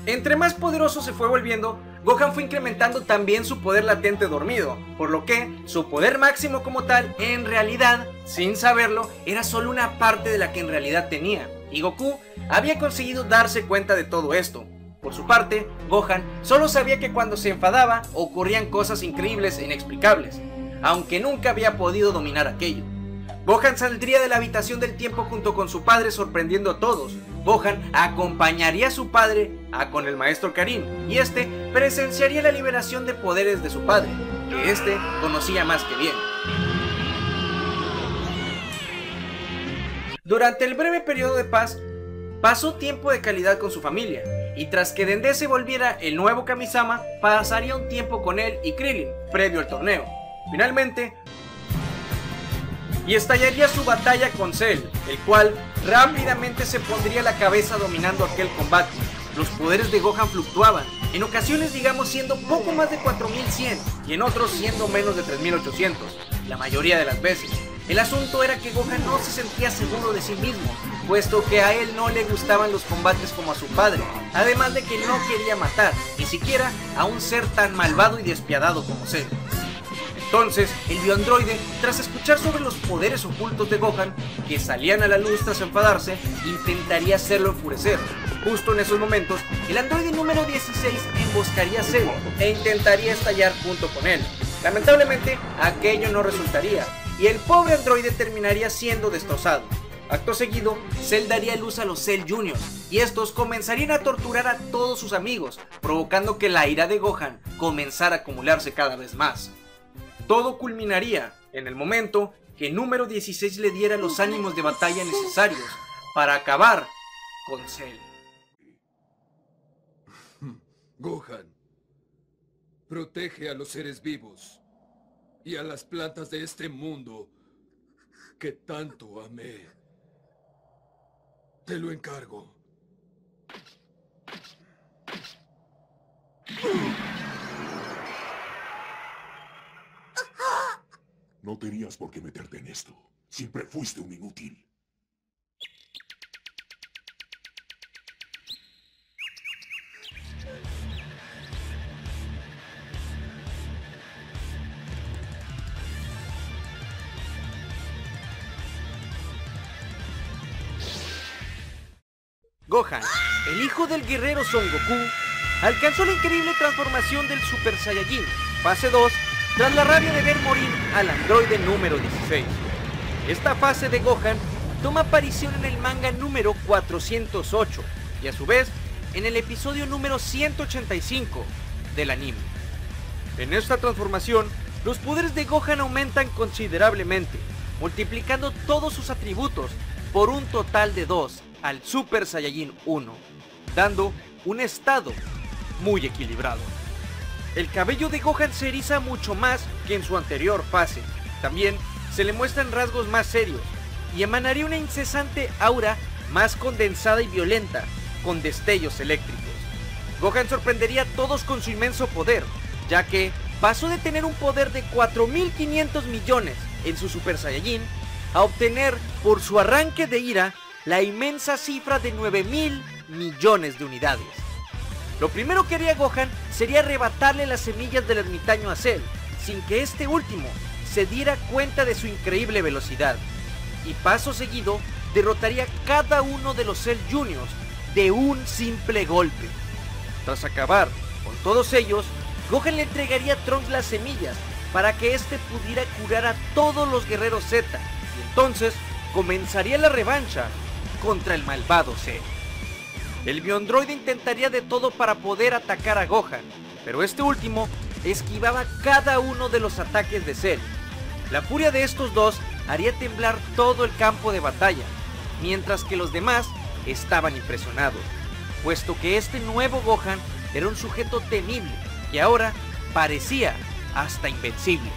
Entre más poderoso se fue volviendo, Gohan fue incrementando también su poder latente dormido, por lo que su poder máximo como tal, en realidad, sin saberlo, era solo una parte de la que en realidad tenía, y Goku había conseguido darse cuenta de todo esto. Por su parte, Gohan solo sabía que cuando se enfadaba ocurrían cosas increíbles e inexplicables, aunque nunca había podido dominar aquello. Gohan saldría de la habitación del tiempo junto con su padre sorprendiendo a todos. Gohan acompañaría a su padre con el maestro Karin, y este presenciaría la liberación de poderes de su padre, que este conocía más que bien. Durante el breve periodo de paz, pasó tiempo de calidad con su familia, y tras que Dende se volviera el nuevo Kami-sama, pasaría un tiempo con él y Krillin, previo al torneo. Finalmente, y estallaría su batalla con Cell, el cual rápidamente se pondría a la cabeza dominando aquel combate. Los poderes de Gohan fluctuaban, en ocasiones digamos siendo poco más de 4100 y en otros siendo menos de 3800, la mayoría de las veces. El asunto era que Gohan no se sentía seguro de sí mismo, puesto que a él no le gustaban los combates como a su padre, además de que no quería matar, ni siquiera a un ser tan malvado y despiadado como Cell. Entonces, el bioandroide, tras escuchar sobre los poderes ocultos de Gohan, que salían a la luz tras enfadarse, intentaría hacerlo enfurecer. Justo en esos momentos, el androide número 16 emboscaría a Cell e intentaría estallar junto con él. Lamentablemente, aquello no resultaría, y el pobre androide terminaría siendo destrozado. Acto seguido, Cell daría luz a los Cell Juniors, y estos comenzarían a torturar a todos sus amigos, provocando que la ira de Gohan comenzara a acumularse cada vez más. Todo culminaría en el momento que el número 16 le diera los ánimos de batalla necesarios para acabar con Cell. Gohan, protege a los seres vivos y a las plantas de este mundo que tanto amé. Te lo encargo. No tenías por qué meterte en esto. Siempre fuiste un inútil. Gohan, el hijo del guerrero Son Goku, alcanzó la increíble transformación del Super Saiyajin, fase 2, tras la rabia de ver morir al androide número 16. Esta fase de Gohan toma aparición en el manga número 408 y a su vez en el episodio número 185 del anime. En esta transformación, los poderes de Gohan aumentan considerablemente, multiplicando todos sus atributos por un total de 2 al Super Saiyajin 1, dando un estado muy equilibrado. El cabello de Gohan se eriza mucho más que en su anterior fase. También se le muestran rasgos más serios y emanaría una incesante aura más condensada y violenta, con destellos eléctricos. Gohan sorprendería a todos con su inmenso poder, ya que pasó de tener un poder de 4.500 millones en su Super Saiyajin a obtener, por su arranque de ira, la inmensa cifra de 9.000 millones de unidades. Lo primero que haría Gohan sería arrebatarle las semillas del ermitaño a Cell, sin que este último se diera cuenta de su increíble velocidad, y paso seguido derrotaría cada uno de los Cell Juniors de un simple golpe. Tras acabar con todos ellos, Gohan le entregaría a Trunks las semillas para que éste pudiera curar a todos los guerreros Z, y entonces comenzaría la revancha contra el malvado Cell. El biondroide intentaría de todo para poder atacar a Gohan, pero este último esquivaba cada uno de los ataques de Cell. La furia de estos dos haría temblar todo el campo de batalla, mientras que los demás estaban impresionados, puesto que este nuevo Gohan era un sujeto temible que ahora parecía hasta invencible.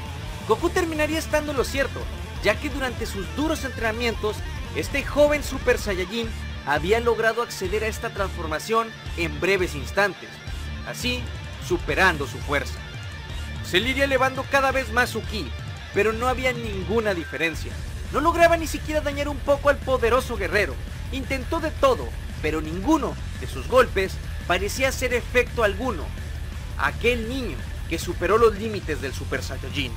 Goku terminaría estando en lo cierto, ya que durante sus duros entrenamientos, este joven Super Saiyajin había logrado acceder a esta transformación en breves instantes, así superando su fuerza. Se le iría elevando cada vez más su ki, pero no había ninguna diferencia. No lograba ni siquiera dañar un poco al poderoso guerrero. Intentó de todo, pero ninguno de sus golpes parecía hacer efecto alguno. Aquel niño que superó los límites del Super Saiyajin.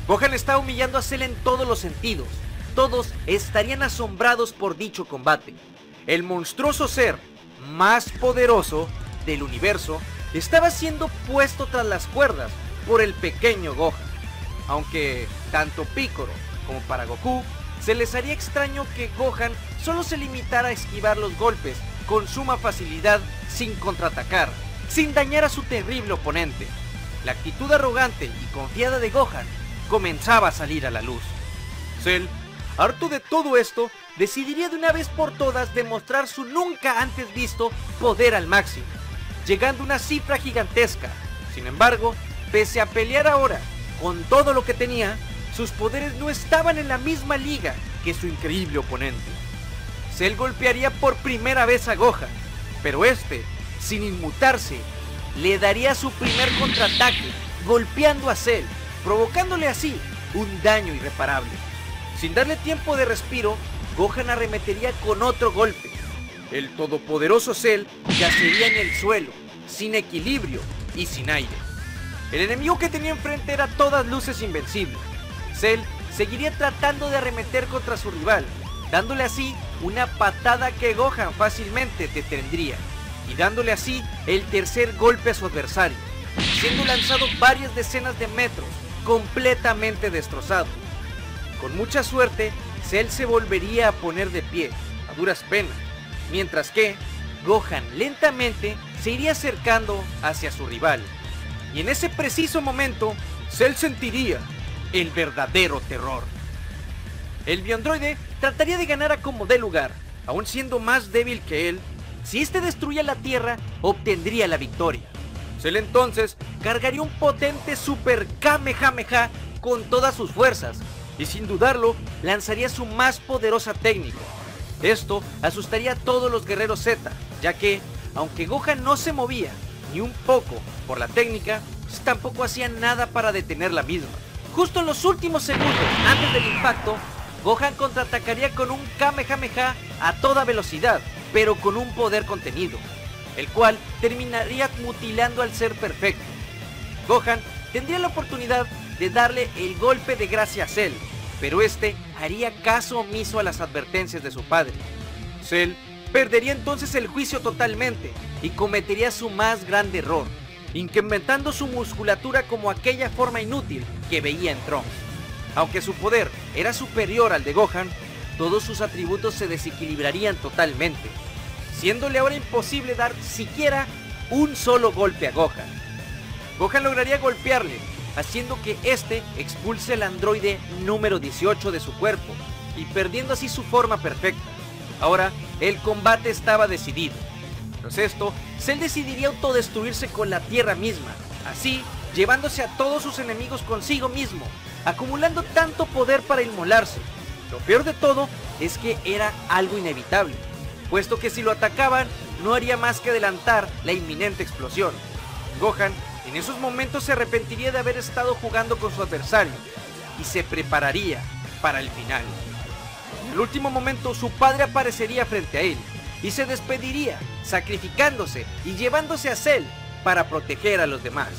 Gohan estaba humillando a Cell en todos los sentidos. Todos estarían asombrados por dicho combate. El monstruoso ser más poderoso del universo estaba siendo puesto tras las cuerdas por el pequeño Gohan. Aunque tanto Piccolo como para Goku se les haría extraño que Gohan solo se limitara a esquivar los golpes con suma facilidad sin contraatacar, sin dañar a su terrible oponente. La actitud arrogante y confiada de Gohan comenzaba a salir a la luz. Cell, harto de todo esto, decidiría de una vez por todas demostrar su nunca antes visto poder al máximo, llegando a una cifra gigantesca. Sin embargo, pese a pelear ahora con todo lo que tenía, sus poderes no estaban en la misma liga que su increíble oponente. Cell golpearía por primera vez a Gohan, pero este, sin inmutarse, le daría su primer contraataque, golpeando a Cell, provocándole así un daño irreparable. Sin darle tiempo de respiro, Gohan arremetería con otro golpe. El todopoderoso Cell yacería en el suelo, sin equilibrio y sin aire. El enemigo que tenía enfrente era a todas luces invencible. Cell seguiría tratando de arremeter contra su rival, dándole así una patada que Gohan fácilmente detendría, y dándole así el tercer golpe a su adversario, siendo lanzado varias decenas de metros, completamente destrozado. Con mucha suerte, Cell se volvería a poner de pie, a duras penas, mientras que Gohan lentamente se iría acercando hacia su rival. Y en ese preciso momento, Cell sentiría el verdadero terror. El biondroide trataría de ganar a como dé lugar, aún siendo más débil que él. Si este destruía la Tierra, obtendría la victoria. Cell entonces cargaría un potente Super Kamehameha con todas sus fuerzas, y sin dudarlo, lanzaría su más poderosa técnica. Esto asustaría a todos los guerreros Z, ya que, aunque Gohan no se movía ni un poco por la técnica, tampoco hacía nada para detener la misma. Justo en los últimos segundos antes del impacto, Gohan contraatacaría con un Kamehameha a toda velocidad, pero con un poder contenido, el cual terminaría mutilando al ser perfecto. Gohan tendría la oportunidad de darle el golpe de gracia a Cell, pero este haría caso omiso a las advertencias de su padre. Cell perdería entonces el juicio totalmente y cometería su más grande error, incrementando su musculatura como aquella forma inútil que veía en Trunks. Aunque su poder era superior al de Gohan, todos sus atributos se desequilibrarían totalmente, siéndole ahora imposible dar siquiera un solo golpe a Gohan. Gohan lograría golpearle, haciendo que este expulse el androide número 18 de su cuerpo y perdiendo así su forma perfecta. Ahora, el combate estaba decidido. Tras esto, Cell decidiría autodestruirse con la Tierra misma, así llevándose a todos sus enemigos consigo mismo, acumulando tanto poder para inmolarse. Lo peor de todo es que era algo inevitable, puesto que si lo atacaban no haría más que adelantar la inminente explosión. Gohan en esos momentos se arrepentiría de haber estado jugando con su adversario y se prepararía para el final. En el último momento su padre aparecería frente a él y se despediría, sacrificándose y llevándose a Cell para proteger a los demás.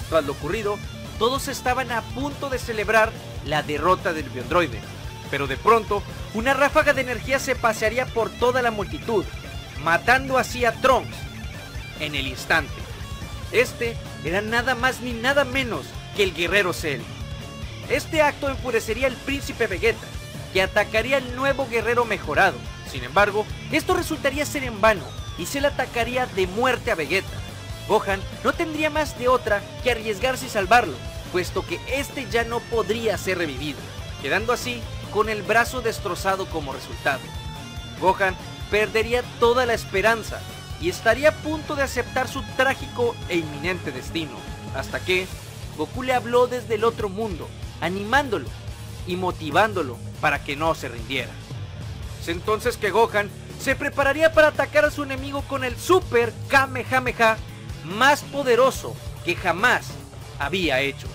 Tras lo ocurrido, todos estaban a punto de celebrar la derrota del biondroide, pero de pronto una ráfaga de energía se pasearía por toda la multitud, matando así a Trunks en el instante. Este era nada más ni nada menos que el guerrero Cell. Este acto enfurecería al príncipe Vegeta, que atacaría al nuevo guerrero mejorado. Sin embargo, esto resultaría ser en vano, y se le atacaría de muerte a Vegeta. Gohan no tendría más de otra que arriesgarse y salvarlo, puesto que este ya no podría ser revivido, quedando así con el brazo destrozado como resultado. Gohan perdería toda la esperanza y estaría a punto de aceptar su trágico e inminente destino, hasta que Goku le habló desde el otro mundo, animándolo y motivándolo para que no se rindiera. Es entonces que Gohan se prepararía para atacar a su enemigo con el Super Kamehameha más poderoso que jamás había hecho.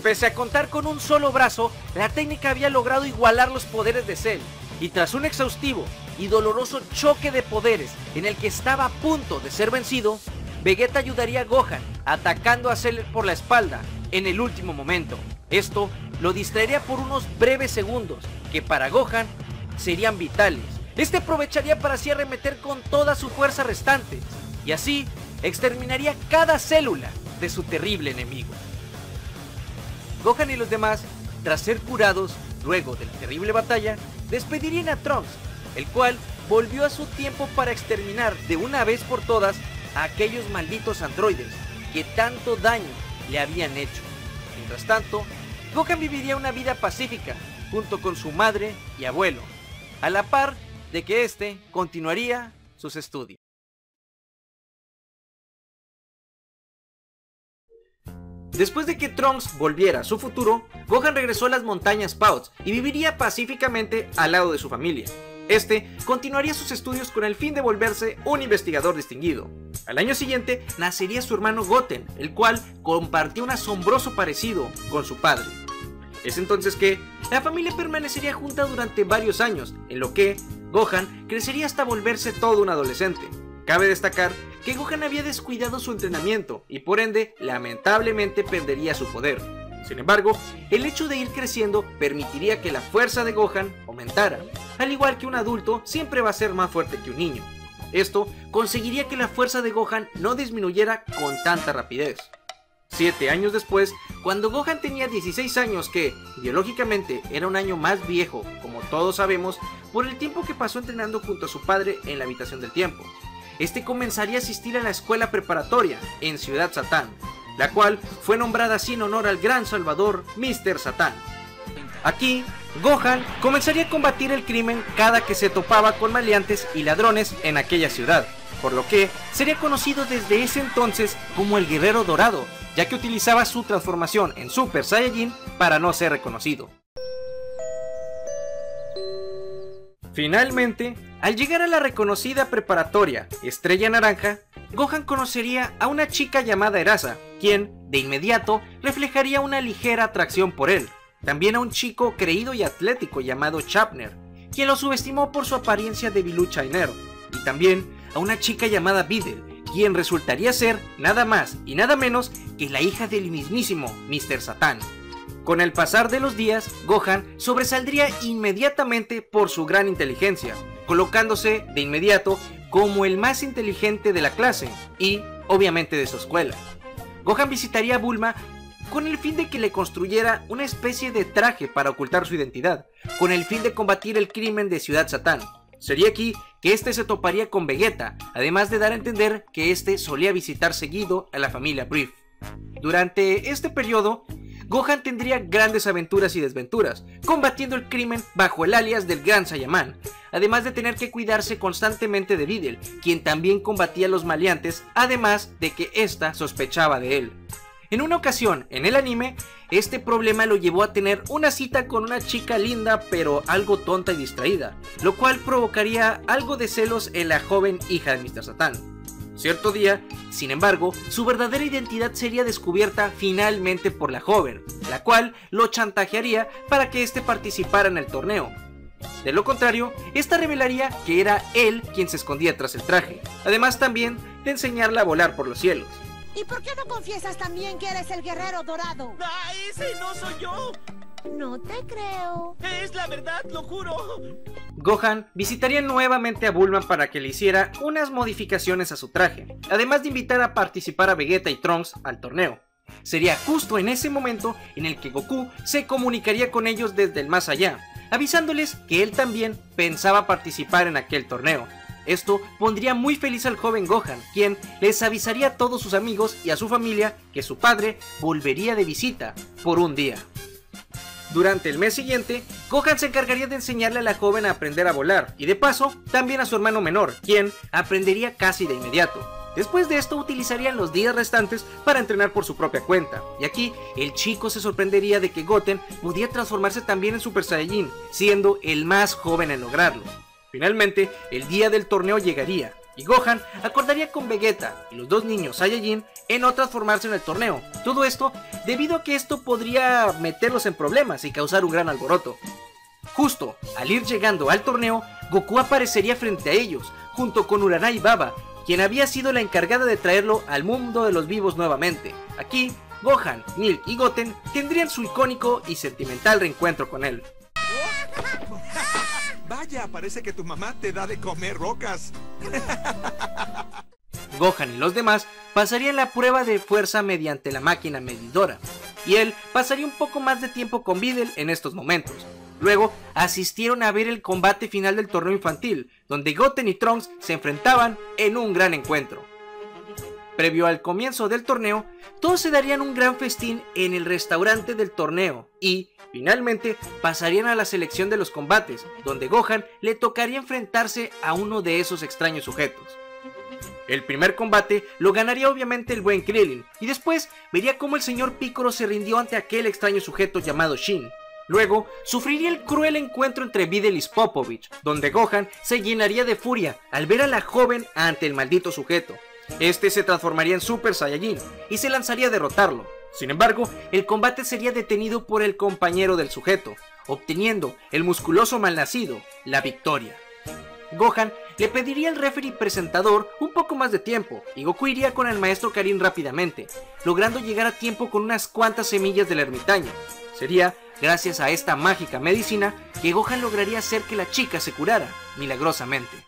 Pese a contar con un solo brazo, la técnica había logrado igualar los poderes de Cell, y tras un exhaustivo y doloroso choque de poderes en el que estaba a punto de ser vencido, Vegeta ayudaría a Gohan atacando a Cell por la espalda en el último momento. Esto lo distraería por unos breves segundos que para Gohan serían vitales. Este aprovecharía para así arremeter con toda su fuerza restante y así exterminaría cada célula de su terrible enemigo. Gohan y los demás, tras ser curados luego de la terrible batalla, despedirían a Trunks, el cual volvió a su tiempo para exterminar de una vez por todas a aquellos malditos androides que tanto daño le habían hecho. Mientras tanto, Gohan viviría una vida pacífica junto con su madre y abuelo, a la par de que este continuaría sus estudios. Después de que Trunks volviera a su futuro, Gohan regresó a las montañas Pauts y viviría pacíficamente al lado de su familia. Este continuaría sus estudios con el fin de volverse un investigador distinguido. Al año siguiente nacería su hermano Goten, el cual compartía un asombroso parecido con su padre. Es entonces que la familia permanecería junta durante varios años, en lo que Gohan crecería hasta volverse todo un adolescente. Cabe destacar que Gohan había descuidado su entrenamiento y por ende lamentablemente perdería su poder. Sin embargo, el hecho de ir creciendo permitiría que la fuerza de Gohan aumentara. Al igual que un adulto siempre va a ser más fuerte que un niño. Esto conseguiría que la fuerza de Gohan no disminuyera con tanta rapidez. 7 años después, cuando Gohan tenía 16 años, que biológicamente era un año más viejo, como todos sabemos, por el tiempo que pasó entrenando junto a su padre en la habitación del tiempo, este comenzaría a asistir a la escuela preparatoria en Ciudad Satán, la cual fue nombrada así en honor al gran salvador Mr. Satan. Aquí, Gohan comenzaría a combatir el crimen cada que se topaba con maleantes y ladrones en aquella ciudad, por lo que sería conocido desde ese entonces como el Guerrero Dorado, ya que utilizaba su transformación en Super Saiyajin para no ser reconocido. Finalmente, al llegar a la reconocida preparatoria Estrella Naranja, Gohan conocería a una chica llamada Erasa, quien, de inmediato, reflejaría una ligera atracción por él. También a un chico creído y atlético llamado Chapner, quien lo subestimó por su apariencia debilucha y nerd. Y también a una chica llamada Videl, quien resultaría ser nada más y nada menos que la hija del mismísimo Mr. Satan. Con el pasar de los días, Gohan sobresaldría inmediatamente por su gran inteligencia, colocándose de inmediato como el más inteligente de la clase y, obviamente, de su escuela. Gohan visitaría a Bulma con el fin de que le construyera una especie de traje para ocultar su identidad, con el fin de combatir el crimen de Ciudad Satán. Sería aquí que este se toparía con Vegeta, además de dar a entender que este solía visitar seguido a la familia Brief. Durante este periodo, Gohan tendría grandes aventuras y desventuras, combatiendo el crimen bajo el alias del Gran Saiyaman, además de tener que cuidarse constantemente de Videl, quien también combatía a los maleantes, además de que ésta sospechaba de él. En una ocasión, en el anime, este problema lo llevó a tener una cita con una chica linda pero algo tonta y distraída, lo cual provocaría algo de celos en la joven hija de Mr. Satan. Cierto día, sin embargo, su verdadera identidad sería descubierta finalmente por la joven, la cual lo chantajearía para que éste participara en el torneo. De lo contrario, esta revelaría que era él quien se escondía tras el traje, además también de enseñarla a volar por los cielos. ¿Y por qué no confiesas también que eres el Guerrero Dorado? ¡Ah, ese no soy yo! No te creo. Es la verdad, lo juro. Gohan visitaría nuevamente a Bulma para que le hiciera unas modificaciones a su traje, además de invitar a participar a Vegeta y Trunks al torneo. Sería justo en ese momento en el que Goku se comunicaría con ellos desde el más allá, avisándoles que él también pensaba participar en aquel torneo. Esto pondría muy feliz al joven Gohan, quien les avisaría a todos sus amigos y a su familia que su padre volvería de visita por un día. Durante el mes siguiente, Gohan se encargaría de enseñarle a la joven a aprender a volar, y de paso, también a su hermano menor, quien aprendería casi de inmediato. Después de esto utilizarían los días restantes para entrenar por su propia cuenta, y aquí el chico se sorprendería de que Goten podía transformarse también en Super Saiyajin, siendo el más joven en lograrlo. Finalmente, el día del torneo llegaría, y Gohan acordaría con Vegeta y los dos niños Saiyajin en no transformarse en el torneo. Todo esto debido a que esto podría meterlos en problemas y causar un gran alboroto. Justo al ir llegando al torneo, Goku aparecería frente a ellos, junto con Uranai Baba, quien había sido la encargada de traerlo al mundo de los vivos nuevamente. Aquí, Gohan, Milk y Goten tendrían su icónico y sentimental reencuentro con él. Vaya, parece que tu mamá te da de comer rocas. Gohan y los demás pasarían la prueba de fuerza mediante la máquina medidora, y él pasaría un poco más de tiempo con Videl en estos momentos. Luego asistieron a ver el combate final del torneo infantil, donde Goten y Trunks se enfrentaban en un gran encuentro. Previo al comienzo del torneo, todos se darían un gran festín en el restaurante del torneo y, finalmente, pasarían a la selección de los combates, donde Gohan le tocaría enfrentarse a uno de esos extraños sujetos. El primer combate lo ganaría obviamente el buen Krillin, y después vería cómo el señor Piccolo se rindió ante aquel extraño sujeto llamado Shin. Luego, sufriría el cruel encuentro entre Videl y Popovich, donde Gohan se llenaría de furia al ver a la joven ante el maldito sujeto. Este se transformaría en Super Saiyajin y se lanzaría a derrotarlo. Sin embargo, el combate sería detenido por el compañero del sujeto, obteniendo el musculoso malnacido la victoria. Gohan le pediría al referee presentador un poco más de tiempo y Goku iría con el maestro Karin rápidamente, logrando llegar a tiempo con unas cuantas semillas del ermitaño. Sería gracias a esta mágica medicina que Gohan lograría hacer que la chica se curara milagrosamente.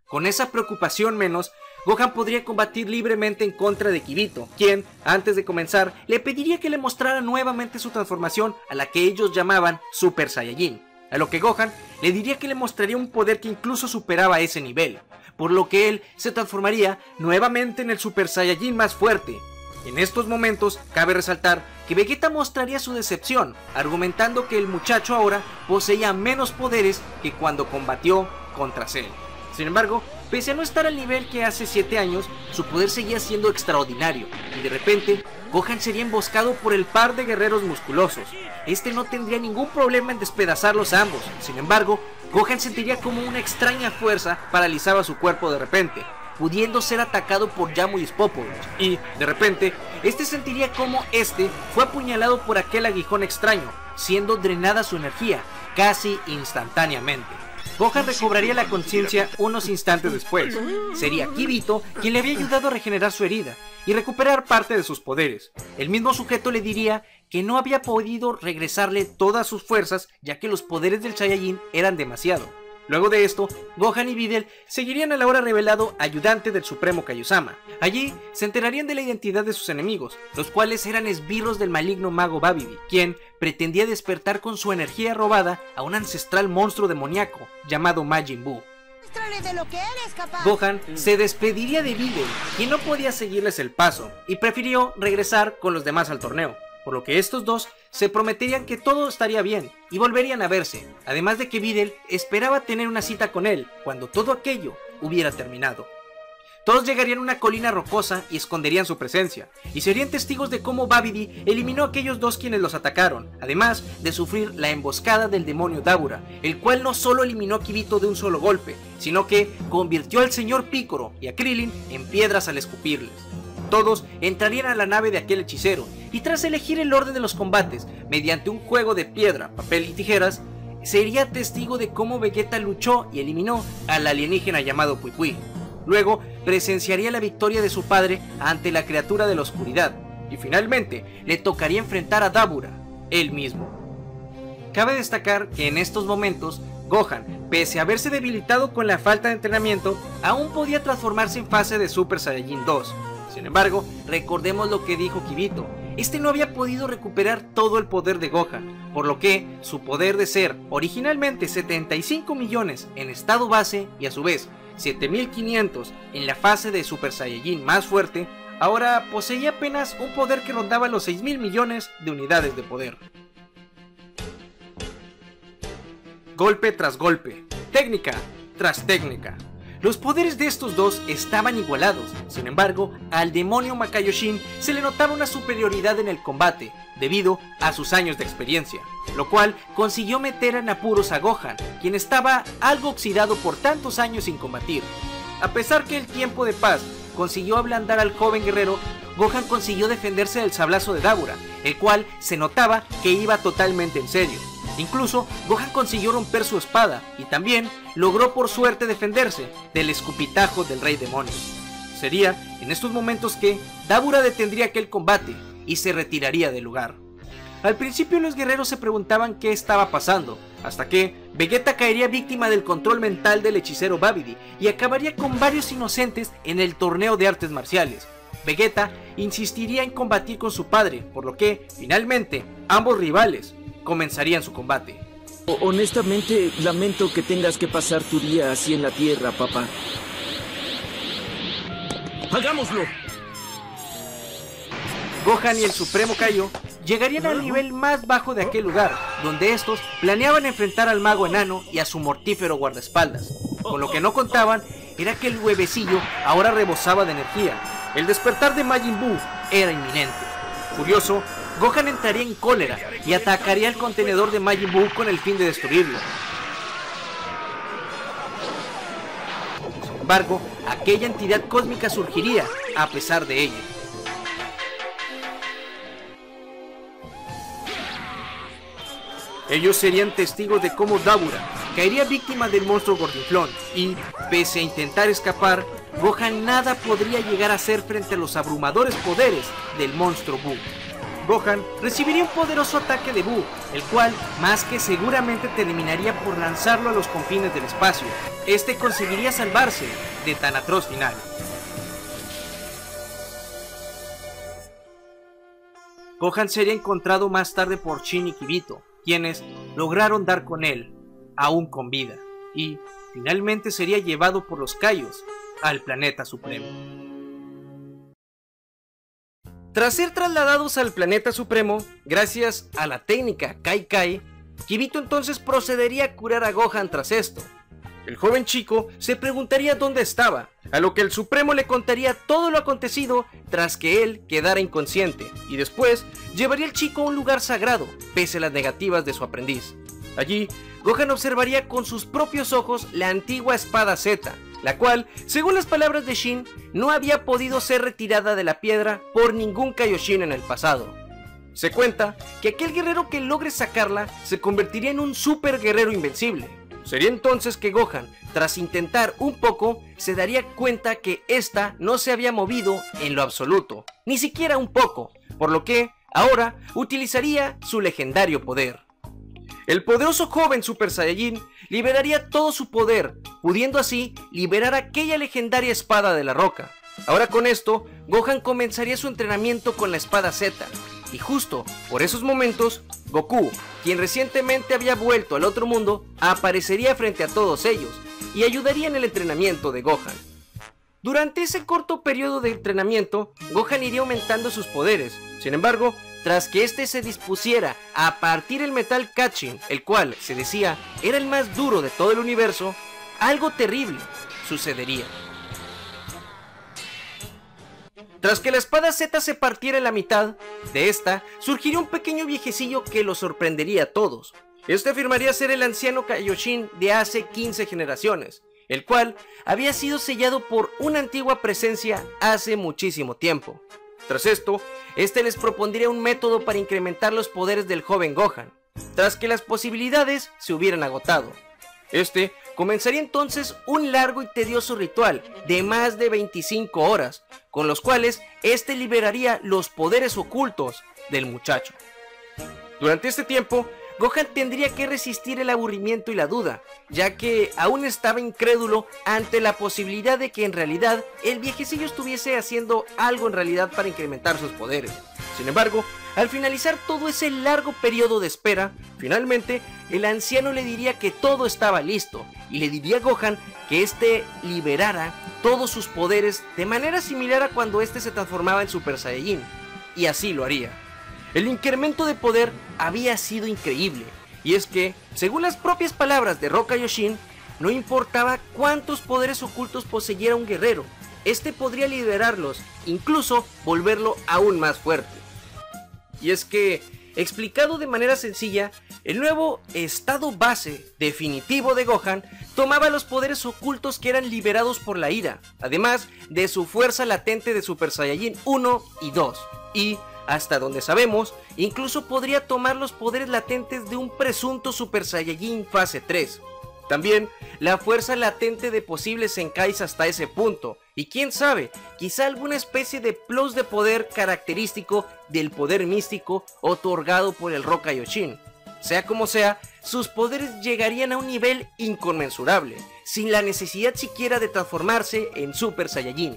Con esa preocupación menos, Gohan podría combatir libremente en contra de Kibito, quien, antes de comenzar, le pediría que le mostrara nuevamente su transformación a la que ellos llamaban Super Saiyajin, a lo que Gohan le diría que le mostraría un poder que incluso superaba ese nivel, por lo que él se transformaría nuevamente en el Super Saiyajin más fuerte. En estos momentos, cabe resaltar que Vegeta mostraría su decepción, argumentando que el muchacho ahora poseía menos poderes que cuando combatió contra Cell. Sin embargo, pese a no estar al nivel que hace 7 años, su poder seguía siendo extraordinario, y de repente, Gohan sería emboscado por el par de guerreros musculosos. Este no tendría ningún problema en despedazarlos a ambos, sin embargo, Gohan sentiría como una extraña fuerza paralizaba su cuerpo de repente, pudiendo ser atacado por Yamu y Popovich, y, de repente, este sentiría como este fue apuñalado por aquel aguijón extraño, siendo drenada su energía, casi instantáneamente. Gohan recobraría la conciencia unos instantes después. Sería Kibito quien le había ayudado a regenerar su herida y recuperar parte de sus poderes. El mismo sujeto le diría que no había podido regresarle todas sus fuerzas, ya que los poderes del Saiyajin eran demasiado. Luego de esto, Gohan y Videl seguirían al ahora revelado ayudante del Supremo Kaiosama. Allí se enterarían de la identidad de sus enemigos, los cuales eran esbirros del maligno mago Babidi, quien pretendía despertar con su energía robada a un ancestral monstruo demoníaco llamado Majin Buu. De lo que eres capaz. Gohan se despediría de Videl, quien no podía seguirles el paso, y prefirió regresar con los demás al torneo, por lo que estos dos se prometerían que todo estaría bien y volverían a verse, además de que Videl esperaba tener una cita con él cuando todo aquello hubiera terminado. Todos llegarían a una colina rocosa y esconderían su presencia, y serían testigos de cómo Babidi eliminó a aquellos dos quienes los atacaron, además de sufrir la emboscada del demonio Dabura, el cual no solo eliminó a Kibito de un solo golpe, sino que convirtió al señor Piccolo y a Krillin en piedras al escupirles. Todos entrarían a la nave de aquel hechicero, y tras elegir el orden de los combates, mediante un juego de piedra, papel y tijeras, sería testigo de cómo Vegeta luchó y eliminó al alienígena llamado Pui Pui. Luego presenciaría la victoria de su padre ante la criatura de la oscuridad, y finalmente le tocaría enfrentar a Dabura, él mismo. Cabe destacar que en estos momentos, Gohan, pese a haberse debilitado con la falta de entrenamiento, aún podía transformarse en fase de Super Saiyajin 2. Sin embargo, recordemos lo que dijo Kibito, este no había podido recuperar todo el poder de Gohan, por lo que su poder de ser originalmente 75 millones en estado base y a su vez 7500 en la fase de Super Saiyajin más fuerte, ahora poseía apenas un poder que rondaba los 6.000 millones de unidades de poder. Golpe tras golpe, técnica tras técnica. Los poderes de estos dos estaban igualados, sin embargo, al demonio Makaioshin se le notaba una superioridad en el combate, debido a sus años de experiencia, lo cual consiguió meter en apuros a Gohan, quien estaba algo oxidado por tantos años sin combatir. A pesar que el tiempo de paz consiguió ablandar al joven guerrero, Gohan consiguió defenderse del sablazo de Dabura, el cual se notaba que iba totalmente en serio. Incluso Gohan consiguió romper su espada y también logró por suerte defenderse del escupitajo del Rey Demonio. Sería en estos momentos que Dabura detendría aquel combate y se retiraría del lugar. Al principio los guerreros se preguntaban qué estaba pasando, hasta que Vegeta caería víctima del control mental del hechicero Babidi y acabaría con varios inocentes en el torneo de artes marciales. Vegeta insistiría en combatir con su padre, por lo que finalmente ambos rivales comenzarían su combate. Honestamente, lamento que tengas que pasar tu día así en la tierra, papá. ¡Hagámoslo! Gohan y el Supremo Kaio llegarían al nivel más bajo de aquel lugar, donde estos planeaban enfrentar al mago enano y a su mortífero guardaespaldas. Con lo que no contaban era que el huevecillo ahora rebosaba de energía. El despertar de Majin Buu era inminente. Furioso, Gohan entraría en cólera y atacaría el contenedor de Majin Buu con el fin de destruirlo. Sin embargo, aquella entidad cósmica surgiría a pesar de ello. Ellos serían testigos de cómo Dabura caería víctima del monstruo Gordinflón y, pese a intentar escapar, Gohan nada podría llegar a hacer frente a los abrumadores poderes del monstruo Buu. Gohan recibiría un poderoso ataque de Buu, el cual más que seguramente terminaría por lanzarlo a los confines del espacio. Este conseguiría salvarse de tan atroz final. Gohan sería encontrado más tarde por Shin y Kibito, quienes lograron dar con él, aún con vida, y finalmente sería llevado por los Kaios al planeta supremo. Tras ser trasladados al planeta supremo, gracias a la técnica Kai Kai, Kibito entonces procedería a curar a Gohan tras esto. El joven chico se preguntaría dónde estaba, a lo que el Supremo le contaría todo lo acontecido tras que él quedara inconsciente, y después llevaría al chico a un lugar sagrado, pese a las negativas de su aprendiz. Allí, Gohan observaría con sus propios ojos la antigua espada Z, la cual, según las palabras de Shin, no había podido ser retirada de la piedra por ningún Kaioshin en el pasado. Se cuenta que aquel guerrero que logre sacarla se convertiría en un super guerrero invencible. Sería entonces que Gohan, tras intentar un poco, se daría cuenta que esta no se había movido en lo absoluto, ni siquiera un poco, por lo que ahora utilizaría su legendario poder. El poderoso joven Super Saiyajin liberaría todo su poder, pudiendo así liberar aquella legendaria espada de la roca. Ahora con esto, Gohan comenzaría su entrenamiento con la espada Z, y justo por esos momentos, Goku, quien recientemente había vuelto al otro mundo, aparecería frente a todos ellos, y ayudaría en el entrenamiento de Gohan. Durante ese corto periodo de entrenamiento, Gohan iría aumentando sus poderes. Sin embargo, tras que este se dispusiera a partir el metal Kachin, el cual, se decía, era el más duro de todo el universo, algo terrible sucedería. Tras que la espada Z se partiera en la mitad, de esta surgiría un pequeño viejecillo que lo sorprendería a todos. Este afirmaría ser el anciano Kaioshin de hace 15 generaciones, el cual había sido sellado por una antigua presencia hace muchísimo tiempo. Tras esto, este les propondría un método para incrementar los poderes del joven Gohan, tras que las posibilidades se hubieran agotado. Este comenzaría entonces un largo y tedioso ritual de más de 25 horas, con los cuales este liberaría los poderes ocultos del muchacho. Durante este tiempo, Gohan tendría que resistir el aburrimiento y la duda, ya que aún estaba incrédulo ante la posibilidad de que en realidad el viejecillo estuviese haciendo algo en realidad para incrementar sus poderes. Sin embargo, Al finalizar todo ese largo periodo de espera, finalmente el anciano le diría que todo estaba listo y le diría a Gohan que este liberara todos sus poderes de manera similar a cuando este se transformaba en Super Saiyajin, y así lo haría. El incremento de poder había sido increíble, y es que, según las propias palabras de Rock Kaioshin, no importaba cuántos poderes ocultos poseyera un guerrero, este podría liberarlos, incluso volverlo aún más fuerte. Y es que, explicado de manera sencilla, el nuevo estado base definitivo de Gohan tomaba los poderes ocultos que eran liberados por la ira, además de su fuerza latente de Super Saiyajin 1 y 2, y, hasta donde sabemos, incluso podría tomar los poderes latentes de un presunto Super Saiyajin fase 3. También la fuerza latente de posibles Zenkais hasta ese punto, y quién sabe, quizá alguna especie de plus de poder característico del poder místico otorgado por el Rock Kaioshin. Sea como sea, sus poderes llegarían a un nivel inconmensurable, sin la necesidad siquiera de transformarse en Super Saiyajin.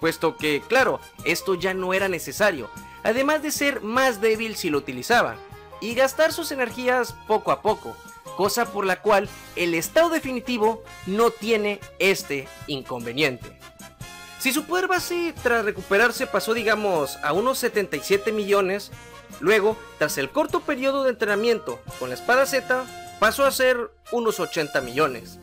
Puesto que, claro, esto ya no era necesario, además de ser más débil si lo utilizaba, y gastar sus energías poco a poco, cosa por la cual el estado definitivo no tiene este inconveniente. Si su poder base tras recuperarse pasó digamos a unos 77 millones, luego tras el corto periodo de entrenamiento con la espada Z pasó a ser unos 80 millones.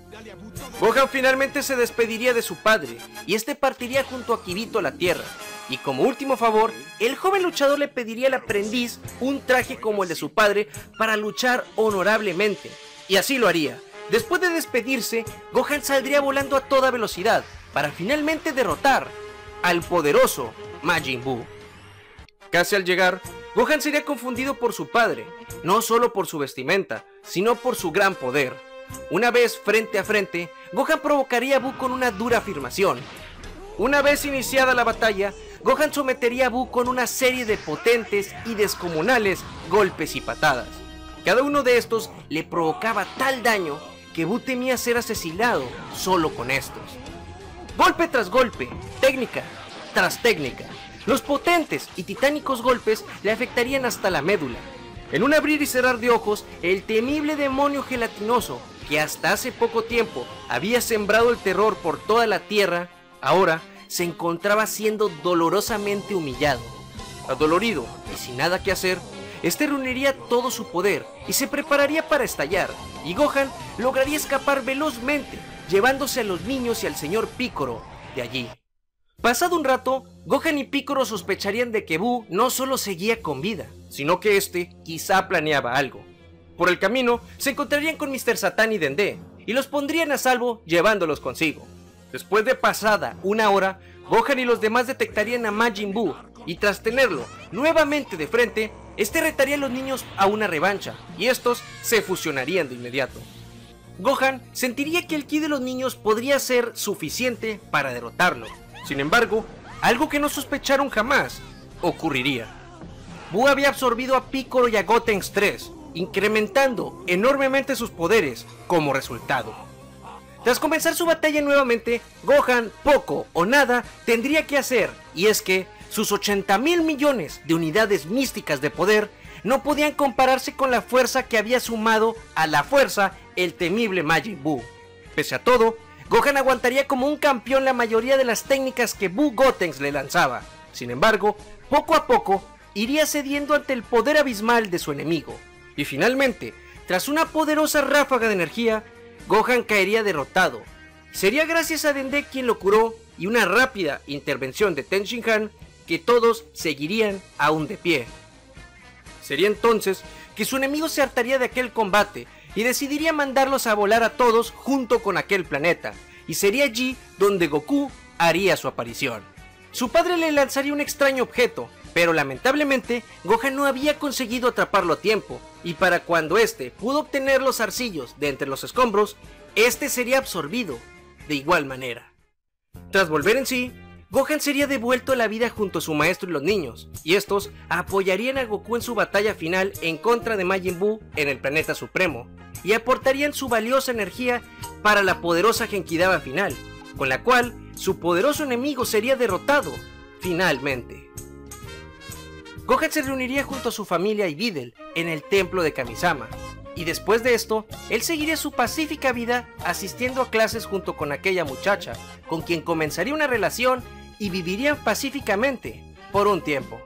Gohan finalmente se despediría de su padre y este partiría junto a Kirito a la Tierra. Y como último favor, el joven luchador le pediría al aprendiz un traje como el de su padre para luchar honorablemente. Y así lo haría. Después de despedirse, Gohan saldría volando a toda velocidad para finalmente derrotar al poderoso Majin Buu. Casi al llegar, Gohan sería confundido por su padre, no solo por su vestimenta, sino por su gran poder. Una vez frente a frente, Gohan provocaría a Buu con una dura afirmación. Una vez iniciada la batalla, Gohan sometería a Buu con una serie de potentes y descomunales golpes y patadas. Cada uno de estos le provocaba tal daño que Buu temía ser asesinado solo con estos. Golpe tras golpe, técnica tras técnica, los potentes y titánicos golpes le afectarían hasta la médula. En un abrir y cerrar de ojos, el temible demonio gelatinoso que hasta hace poco tiempo había sembrado el terror por toda la tierra, ahora se encontraba siendo dolorosamente humillado. Adolorido y sin nada que hacer, este reuniría todo su poder y se prepararía para estallar, y Gohan lograría escapar velozmente, llevándose a los niños y al señor Piccolo de allí. Pasado un rato, Gohan y Piccolo sospecharían de que Buu no solo seguía con vida, sino que este quizá planeaba algo. Por el camino, se encontrarían con Mr. Satan y Dende, y los pondrían a salvo llevándolos consigo. Después de pasada una hora, Gohan y los demás detectarían a Majin Buu, y tras tenerlo nuevamente de frente, este retaría a los niños a una revancha, y estos se fusionarían de inmediato. Gohan sentiría que el ki de los niños podría ser suficiente para derrotarlo. Sin embargo, algo que no sospecharon jamás ocurriría. Buu había absorbido a Piccolo y a Gotenks 3, incrementando enormemente sus poderes como resultado. Tras comenzar su batalla nuevamente, Gohan poco o nada tendría que hacer, y es que sus 80.000 millones de unidades místicas de poder no podían compararse con la fuerza que había sumado a la fuerza el temible Majin Buu. Pese a todo, Gohan aguantaría como un campeón la mayoría de las técnicas que Buu Gotenks le lanzaba. Sin embargo, poco a poco iría cediendo ante el poder abismal de su enemigo. Y finalmente, tras una poderosa ráfaga de energía, Gohan caería derrotado. Sería gracias a Dende quien lo curó y una rápida intervención de Ten Shin Han que todos seguirían aún de pie. Sería entonces que su enemigo se hartaría de aquel combate y decidiría mandarlos a volar a todos junto con aquel planeta, y sería allí donde Goku haría su aparición. Su padre le lanzaría un extraño objeto, pero lamentablemente Gohan no había conseguido atraparlo a tiempo, y para cuando este pudo obtener los zarcillos de entre los escombros, este sería absorbido de igual manera. Tras volver en sí, Gohan sería devuelto a la vida junto a su maestro y los niños, y estos apoyarían a Goku en su batalla final en contra de Majin Buu en el planeta supremo, y aportarían su valiosa energía para la poderosa Genkidama final, con la cual su poderoso enemigo sería derrotado finalmente. Gohan se reuniría junto a su familia y Videl en el templo de Kamisama, y después de esto, él seguiría su pacífica vida asistiendo a clases junto con aquella muchacha, con quien comenzaría una relación y vivirían pacíficamente por un tiempo.